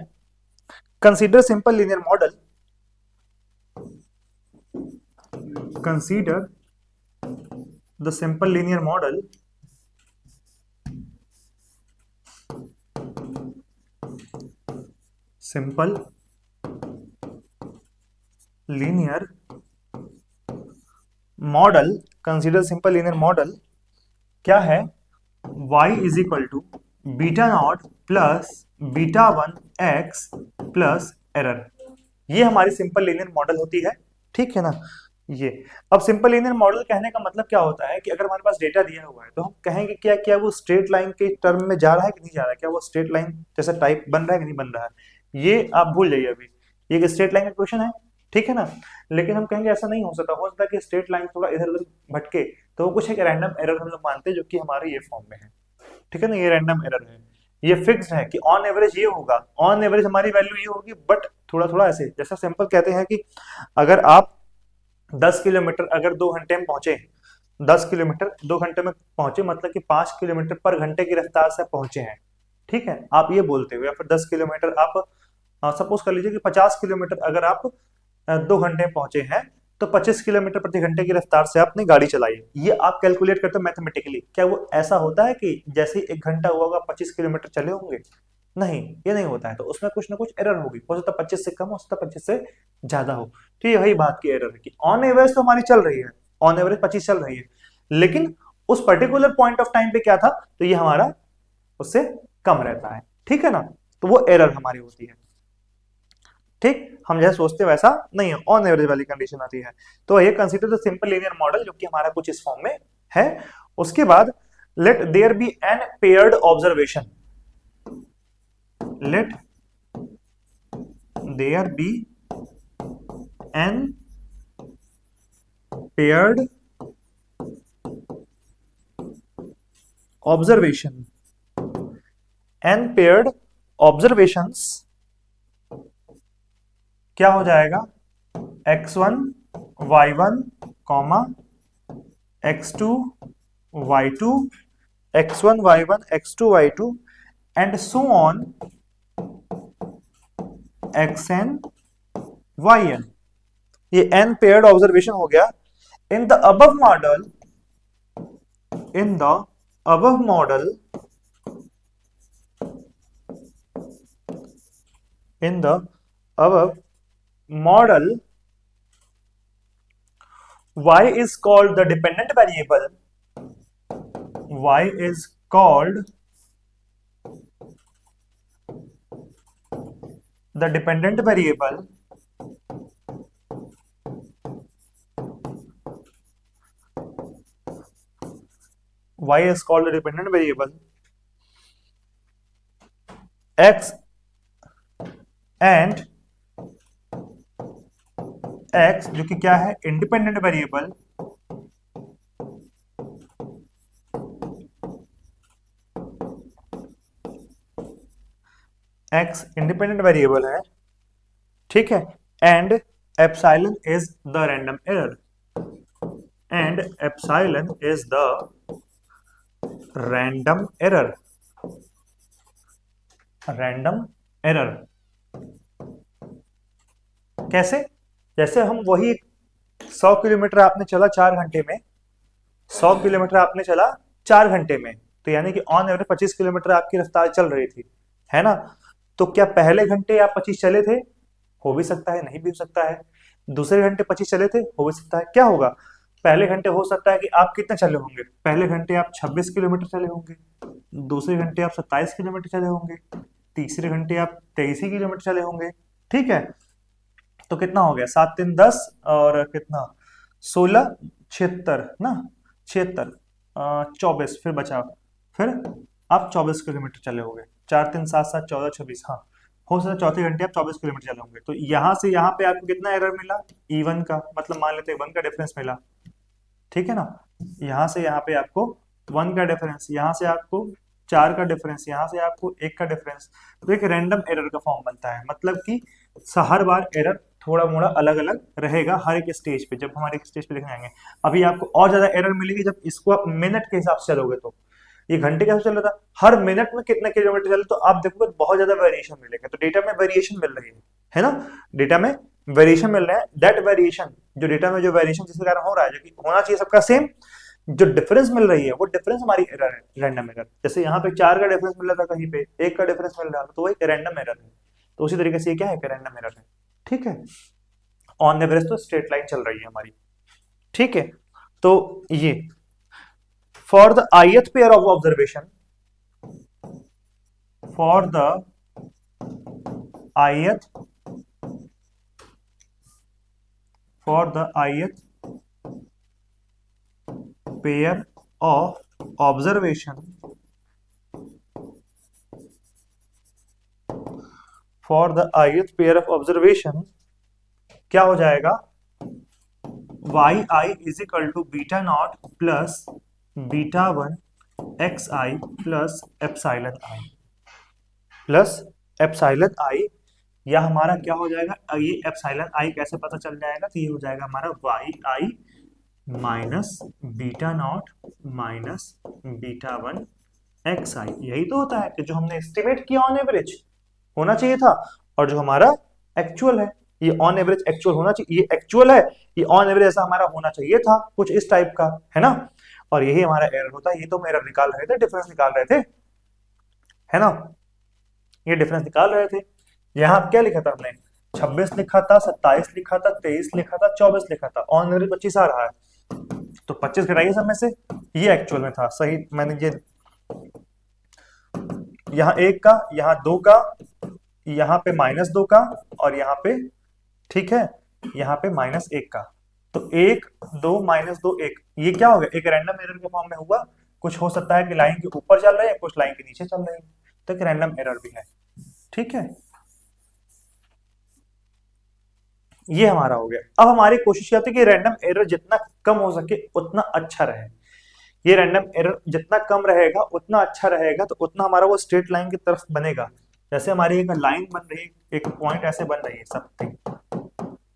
consider simple linear model, consider the simple linear model simple linear model, consider simple linear model क्या है, y is equal to beta not plus beta one x plus error. ये हमारी simple linear model होती है, ठीक है ना। ये अब सिंपल लीनियर मॉडल कहने का मतलब क्या होता है कि अगर हमारे पास डेटा दिया हुआ है तो हम कहेंगे क्या क्या वो स्ट्रेट लाइन के टर्म में जा रहा है कि नहीं जा रहा है, क्या वो स्ट्रेट लाइन जैसा टाइप बन रहा है कि नहीं बन रहा है। ये आप भूल जाइए, अभी ये एक स्ट्रेट लाइन का क्वेश्चन है, ठीक है ना। लेकिन हम कहेंगे ऐसा नहीं हो सकता है कि स्ट्रेट लाइन थोड़ा इधर उधर भटके, तो वो कुछ एक रैंडम एरर हम लोग मानते हैं जो कि हमारे ये फॉर्म में है, ठीक है ना। ये रैंडम एरर है, ये फिक्स्ड है कि ऑन एवरेज ये होगा, ऑन एवरेज हमारी वैल्यू ये होगी, बट थोड़ा थोड़ा ऐसे, जैसा सिंपल कहते हैं कि अगर आप 10 किलोमीटर अगर 2 घंटे में पहुंचे, 10 किलोमीटर 2 घंटे में पहुंचे मतलब कि 5 किलोमीटर पर घंटे की रफ्तार से पहुंचे हैं, ठीक है, आप ये बोलते हो। या फिर 10 किलोमीटर आप सपोज कर लीजिए कि 50 किलोमीटर अगर आप 2 घंटे में पहुंचे हैं, तो 25 किलोमीटर प्रति घंटे की रफ्तार से आपने गाड़ी चलाई। ये आप कैलकुलेट करते हो मैथमेटिकली, क्या वो ऐसा होता है कि जैसे ही 1 घंटा हुआ होगा 25 किलोमीटर चले होंगे? नहीं, ये नहीं होता है। तो उसमें कुछ ना कुछ एरर होगी, हो सकता है 25 से कम, हो सकता है 25 से ज्यादा हो। तो यही बात की एरर है कि ऑन एवरेज तो हमारी चल रही है, ऑन एवरेज 25 चल रही है, लेकिन उस पर्टिकुलर पॉइंट ऑफ टाइम पे क्या था, तो ये हमारा उससे कम रहता है, ठीक है ना। तो वो एरर हमारी होती है, ठीक। हम जैसे सोचते हैं वैसा नहीं है, ऑन एवरेज वाली कंडीशन आती है। तो ये consider the simple linear model, जो कि हमारा कुछ इस फॉर्म में है। उसके बाद let there be n paired observation, let there be n paired observation, n paired observations क्या हो जाएगा, x1 y1 comma x2 y2, x1 y1 x2 y2 and so on xn yn। ये n पेयर्ड ऑब्जर्वेशन हो गया। In the above model, in the above model, in the above model, y is called the dependent variable, y is called the dependent variable, y is called the dependent variable, x and x जो कि क्या है, independent variable, x independent variable है, ठीक है। And epsilon is the random error, and epsilon is the random error, random error कैसे, जैसे हम वही 100 किलोमीटर आपने चला 4 घंटे में, 100 किलोमीटर आपने चला 4 घंटे में, तो यानी कि ऑन एवरेज 25 किलोमीटर आपकी रफ्तार चल रही थी, है ना। तो क्या पहले घंटे आप 25 चले थे? हो भी सकता है, नहीं भी हो सकता है। दूसरे घंटे 25 चले थे? हो भी सकता है। क्या होगा, पहले घंटे हो सकता है कि आप कितने चले होंगे, पहले घंटे आप 26 किलोमीटर चले होंगे, दूसरे घंटे आप 27 किलोमीटर चले होंगे, तीसरे घंटे आप 23 किलोमीटर चले होंगे, ठीक है। तो कितना हो गया, 7 3 10 और कितना 16 76 ना, 76 24 फिर बचा, फिर आप 24 किलोमीटर चले होंगे, 4 3 7 7 14 26, हाँ हो सकता है चौथे घंटे आप 24 किलोमीटर चले होंगे। तो यहाँ से यहाँ पे आपको कितना एरर मिला, E1 का, मतलब मान लेते हैं 1 का डिफरेंस मिला, ठीक है ना। यहाँ से यहाँ पे आपको 1 का डिफरेंस, यहाँ से आपको 4 का डिफरेंस, यहाँ से आपको 1 का डिफरेंस, तो एक रैंडम एरर का फॉर्म बनता है, मतलब कि हर बार एरर थोड़ा मोड़ा अलग अलग रहेगा हर एक स्टेज पे, जब हमारे एक स्टेज पे देखने आएंगे। अभी आपको और ज्यादा एरर मिलेगी जब इसको आप मिनट के हिसाब से चलोगे। तो ये घंटे के हिसाब से चल रहा था, हर मिनट में कितने किलोमीटर चले, तो आप देखोगे बहुत ज्यादा वेरिएशन मिलेगा। तो डेटा में वेरिएशन मिल रही है ना, डेटा में वेरिएशन मिल रहा है। दैट वेरिएशन, जो डेटा में जो वेरिएशन जिसके कारण हो रहा है, जो कि होना चाहिए सबका सेम, जो डिफरेंस मिल रही है वो डिफरेंस हमारी एरर है, रैंडम एरर। जैसे यहाँ पे 4 का डिफरेंस मिल रहा था, कहीं पे 1 का डिफरेंस मिल रहा था, तो वो एक रैंडम एरर है। तो उसी तरीके से ये क्या है, रैंडम एरर है। ठीक है, ऑन एवरेज तो स्ट्रेट लाइन चल रही है हमारी। ठीक है, तो ये for the ith pair of observation, for the ith pair of observation, for the ith pair of observation क्या हो जाएगा, y i is equal to beta not plus beta one x i plus epsilon i, plus epsilon i. या हमारा क्या हो जाएगा, ये epsilon आई कैसे पता चल जाएगा, तो ये हो जाएगा हमारा y i minus beta naught minus beta one x i. यही तो होता है कि जो हमने एस्टिमेट किया ऑन एवरेज होना चाहिए था, और जो हमारा एक्चुअल है, ये ऑन एवरेज एक्चुअल होना चाहिए, ये एक्चुअल है, ये ऑन एवरेज ऐसा हमारा होना चाहिए था, कुछ इस टाइप का, है ना। और यही हमारा एरर होता है। ये तो हम एरर निकाल रहे थे, डिफरेंस निकाल रहे थे, है ना, ये डिफरेंस निकाल रहे थे। यहाँ क्या लिखा था हमने, 26 लिखा था, 27 लिखा था, 23 लिखा था, 24 लिखा था, ऑन एवरेज 25 आ रहा है, तो 25 घटाइए सब में से, ये एक्चुअल में था सही। मैंने ये यहाँ 1 का, यहाँ 2 का, यहाँ पे -2 का, और यहाँ पे, ठीक है, यहाँ पे -1 का। तो 1 2 -2 1, ये क्या हो गया, एक रैंडम एरर के फॉर्म में हुआ। कुछ हो सकता है कि लाइन के ऊपर चल रहे हैं, कुछ लाइन के नीचे चल रहे हैं, तो एक रैंडम एरर भी है। ठीक है, ये हमारा हो गया। अब हमारी कोशिश क्या होती है कि रैंडम एरर जितना कम हो सके उतना अच्छा रहे। ये रैंडम एरर जितना कम रहेगा उतना अच्छा रहेगा, तो उतना हमारा वो स्ट्रेट लाइन की तरफ बनेगा। जैसे हमारी एक लाइन बन रही है, एक पॉइंट ऐसे बन रही है समथिंग,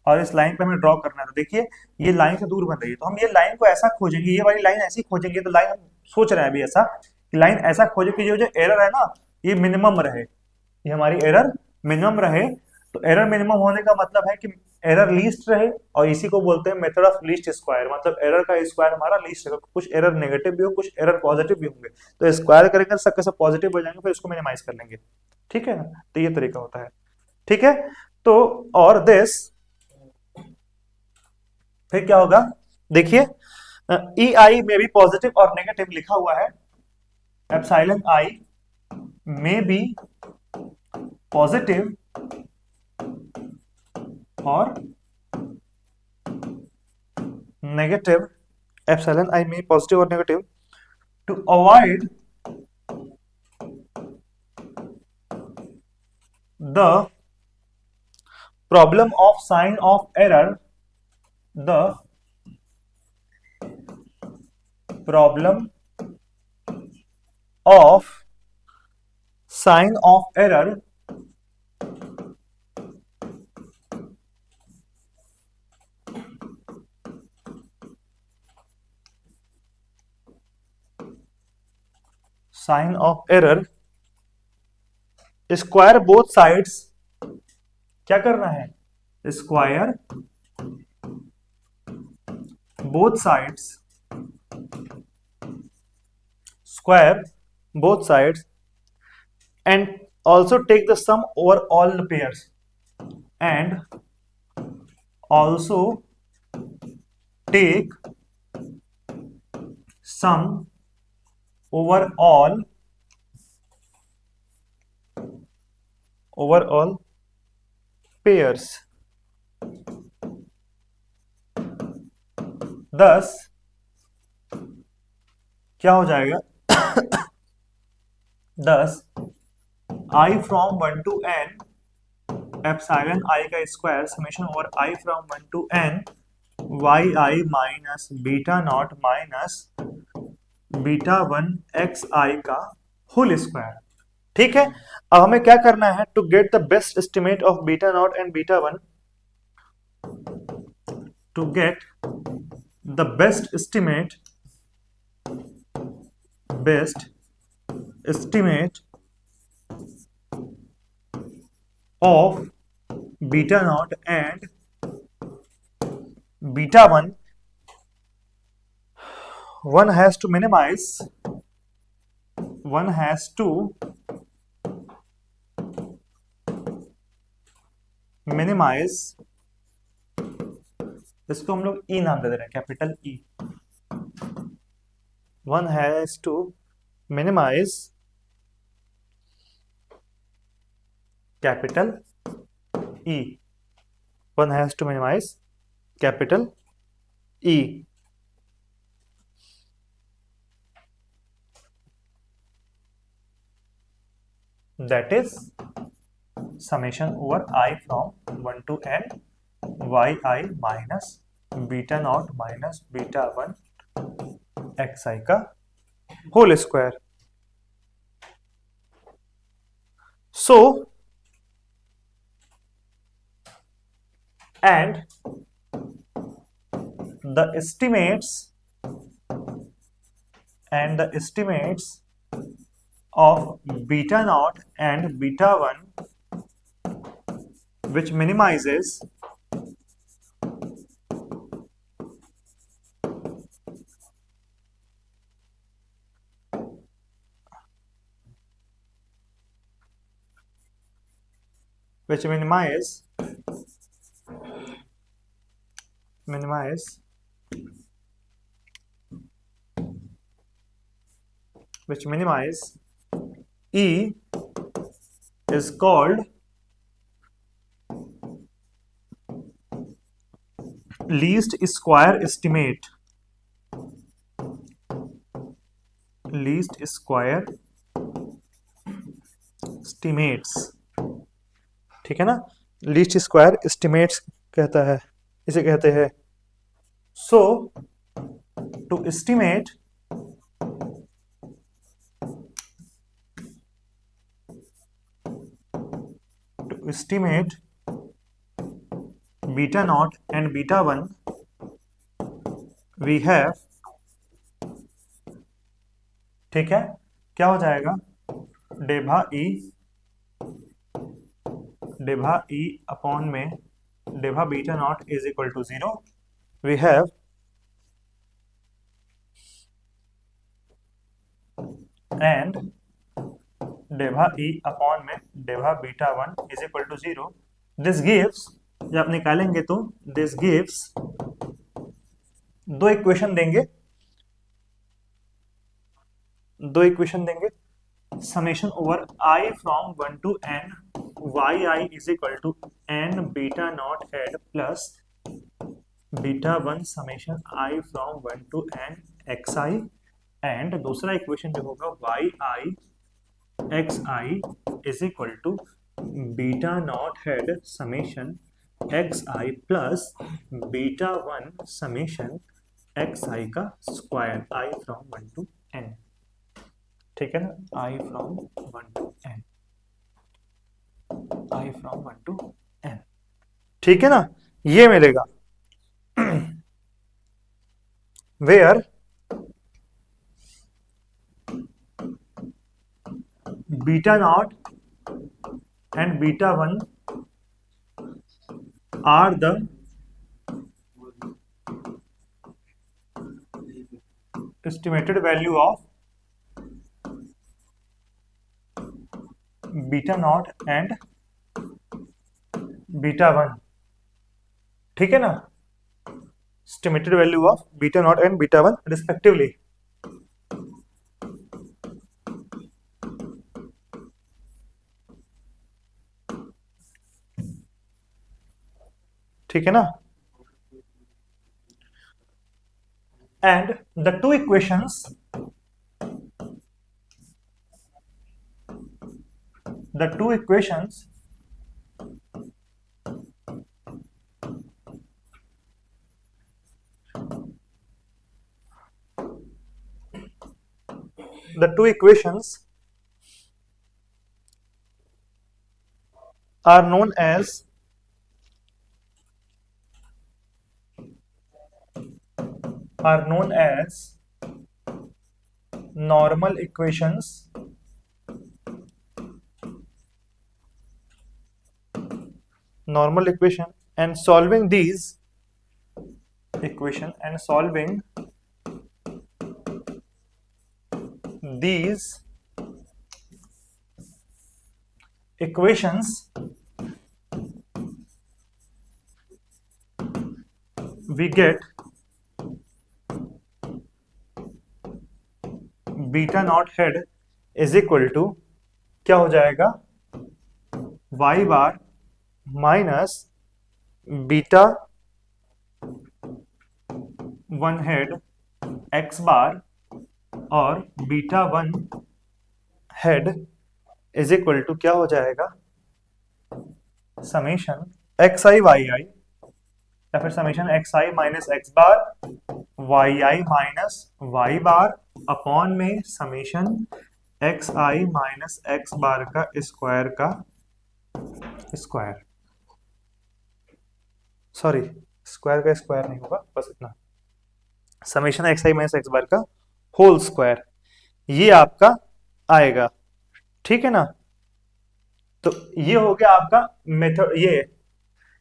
और इस लाइन पे हमें ड्रॉ करना है। तो देखिए ये लाइन से दूर बन रही है, तो हम ये लाइन को ऐसा खोजेंगे, ये वाली लाइन ऐसी खोजेंगे। तो लाइन हम सोच रहे हैं अभी ऐसा कि लाइन ऐसा खोजे कि जो एरर है ना, ये मिनिमम रहे, ये हमारी एरर मिनिमम रहे। तो एरर मिनिमम होने का मतलब है कि एरर लीस्ट रहे, और इसी को बोलते हैं मेथड ऑफ लीस्ट स्क्वायर। मतलब एरर का स्क्वायर हमारा लीस्ट रहेगा, कुछ एरर नेगेटिव भी हो, कुछ एरर पॉजिटिव भी होंगे, तो स्क्वायर करेंगे सबके सब पॉजिटिव हो जाएंगे, फिर इसको मिनिमाइज कर लेंगे। ठीक है, तो ये तरीका होता है। ठीक है, तो और दिस, फिर क्या होगा, देखिए ई आई में भी पॉजिटिव और नेगेटिव लिखा हुआ है। एप्सिलॉन आई में भी पॉजिटिव और नेगेटिव, एप्सिलॉन आई में पॉजिटिव और negative, to avoid the problem of sign of error, the problem of sign of error sign of error, square both sides, क्या करना है, square both sides, square both sides, and also take the sum over all the pairs, and also take sum over all pairs। thus क्या हो जाएगा, thus I from 1 to n epsilon I का square summation over I from 1 to n y I minus beta naught minus beta one x i का whole square. ठीक है, अब हमें क्या करना है, to get the best estimate of beta not and beta one, to get the best estimate of beta naught and beta 1, one has to minimize इसको हम लोग ई नाम दे दे रहे हैं, capital E. One has to minimize capital E, one has to minimize capital E. That is summation over I from 1 to n yi minus beta naught minus beta 1 xi का whole square. So and the estimates of beta naught and beta 1 which minimizes E is called least square estimate, ठीक है ना, least square estimates कहता है, इसे कहते हैं। So to estimate beta naught and beta 1 we have, ठीक है, क्या हो जाएगा, डेभा ई अपॉन में डेभा beta naught is equal to 0, we have and डेभा ई अपॉन में डेभा beta 1 is equal to 0। This gives, जब आप निकालेंगे तो दिस गिव्स, दो इक्वेशन देंगे, summation over I from 1 to n yi is equal to n beta not hat plus beta 1 summation I from 1 to n xi, and दूसरा equation जो होगा yi xi is equal to beta not head summation xi plus beta 1 summation xi का square I from 1 to n, ठीक है ना, I from 1 to n, I from 1 to n, ठीक है ना, ये मिलेगा। Where beta not and beta 1 are the estimated value of beta not and beta 1, ठीक है ना, estimated value of beta not and beta 1 respectively. ठीक है ना, and the two equations, are known as are known as normal equations and solving these equation and solving these equations we get beta not hat is equal to क्या हो जाएगा, y bar minus beta one hat x bar और beta one hat is equal to क्या हो जाएगा, summation x i y i या फिर summation x I minus x bar y i minus y bar upon में summation x आई minus x bar का square sorry square का square नहीं होगा, बस इतना, समेशन एक्स आई माइनस एक्स बार का होल स्क्वायर, ये आपका आएगा। ठीक है ना, तो ये हो गया आपका मेथड।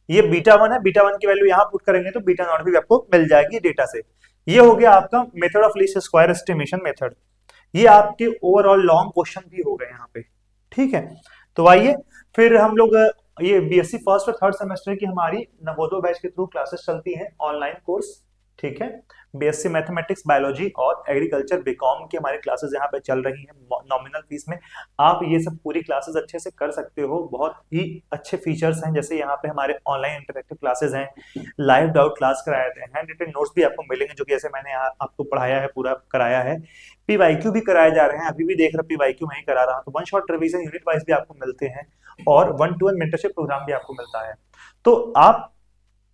ये बीटा वन है, बीटा वन की वैल्यू यहां पुट करेंगे तो बीटा नॉट भी आपको मिल जाएगी डेटा से। ये हो गया आपका method of least square estimation method. ये आपके ओवरऑल लॉन्ग क्वेश्चन भी हो गए यहाँ पे। ठीक है, तो आइए फिर हम लोग ये बीएससी फर्स्ट और थर्ड सेमेस्टर की हमारी नवोदय बैच के थ्रू क्लासेस चलती हैं, ऑनलाइन कोर्स। ठीक है, बीएससी मैथमेटिक्स, बायोलॉजी और एग्रीकल्चर बीकॉम की हमारी क्लासेस यहाँ पे चल रही हैं नॉमिनल फीस में। आप ये सब पूरी क्लासेस अच्छे से कर सकते हो, बहुत ही अच्छे फीचर्स हैं, जैसे यहाँ पे हमारे ऑनलाइन इंटरेक्टिव क्लासेस हैं, लाइव डाउट क्लास कराए थे, हैंड रिटन नोट्स भी आपको मिलेंगे जो कि जैसे मैंने आपको पढ़ाया है, पूरा कराया है। पीवाईक्यू भी कराए जा रहे हैं, अभी भी देख रहे पीवाईक्यू मैं ही करा रहा हूँ, तो one shot revision unit wise भी आपको मिलते हैं और 1-to-1 मेंटरशिप प्रोग्राम भी आपको मिलता है। तो आप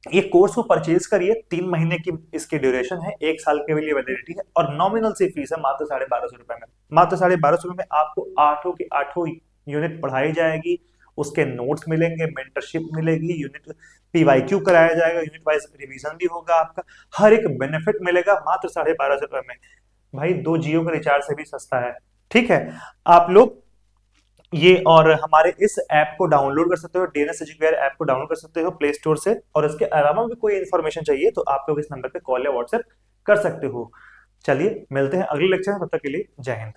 ये कोर्स को परचेज करिए, 3 महीने की इसकी ड्यूरेशन है, 1 साल के लिए वैलिडिटी है और नॉमिनल सी फीस है मात्र 1250 रुपए में। मात्र 1250 रुपए में आपको 8 की 8 यूनिट पढ़ाई जाएगी, उसके नोट्स मिलेंगे, मेंटरशिप मिलेगी, यूनिट पीवाईक्यू कराया जाएगा, यूनिट वाइज रिवीजन भी होगा, आपका हर एक बेनिफिट मिलेगा मात्र 1250 रुपए में। भाई 2 जियो का रिचार्ज से भी सस्ता है। ठीक है, आप लोग ये और हमारे इस ऐप को डाउनलोड कर सकते हो, डीएनएस एजुकेयर ऐप को डाउनलोड कर सकते हो प्ले स्टोर से, और इसके अलावा भी कोई इन्फॉर्मेशन चाहिए तो आप लोग इस नंबर पे कॉल या व्हाट्सएप कर सकते हो। चलिए मिलते हैं अगले लेक्चर में, तब तक के लिए जय हिंद।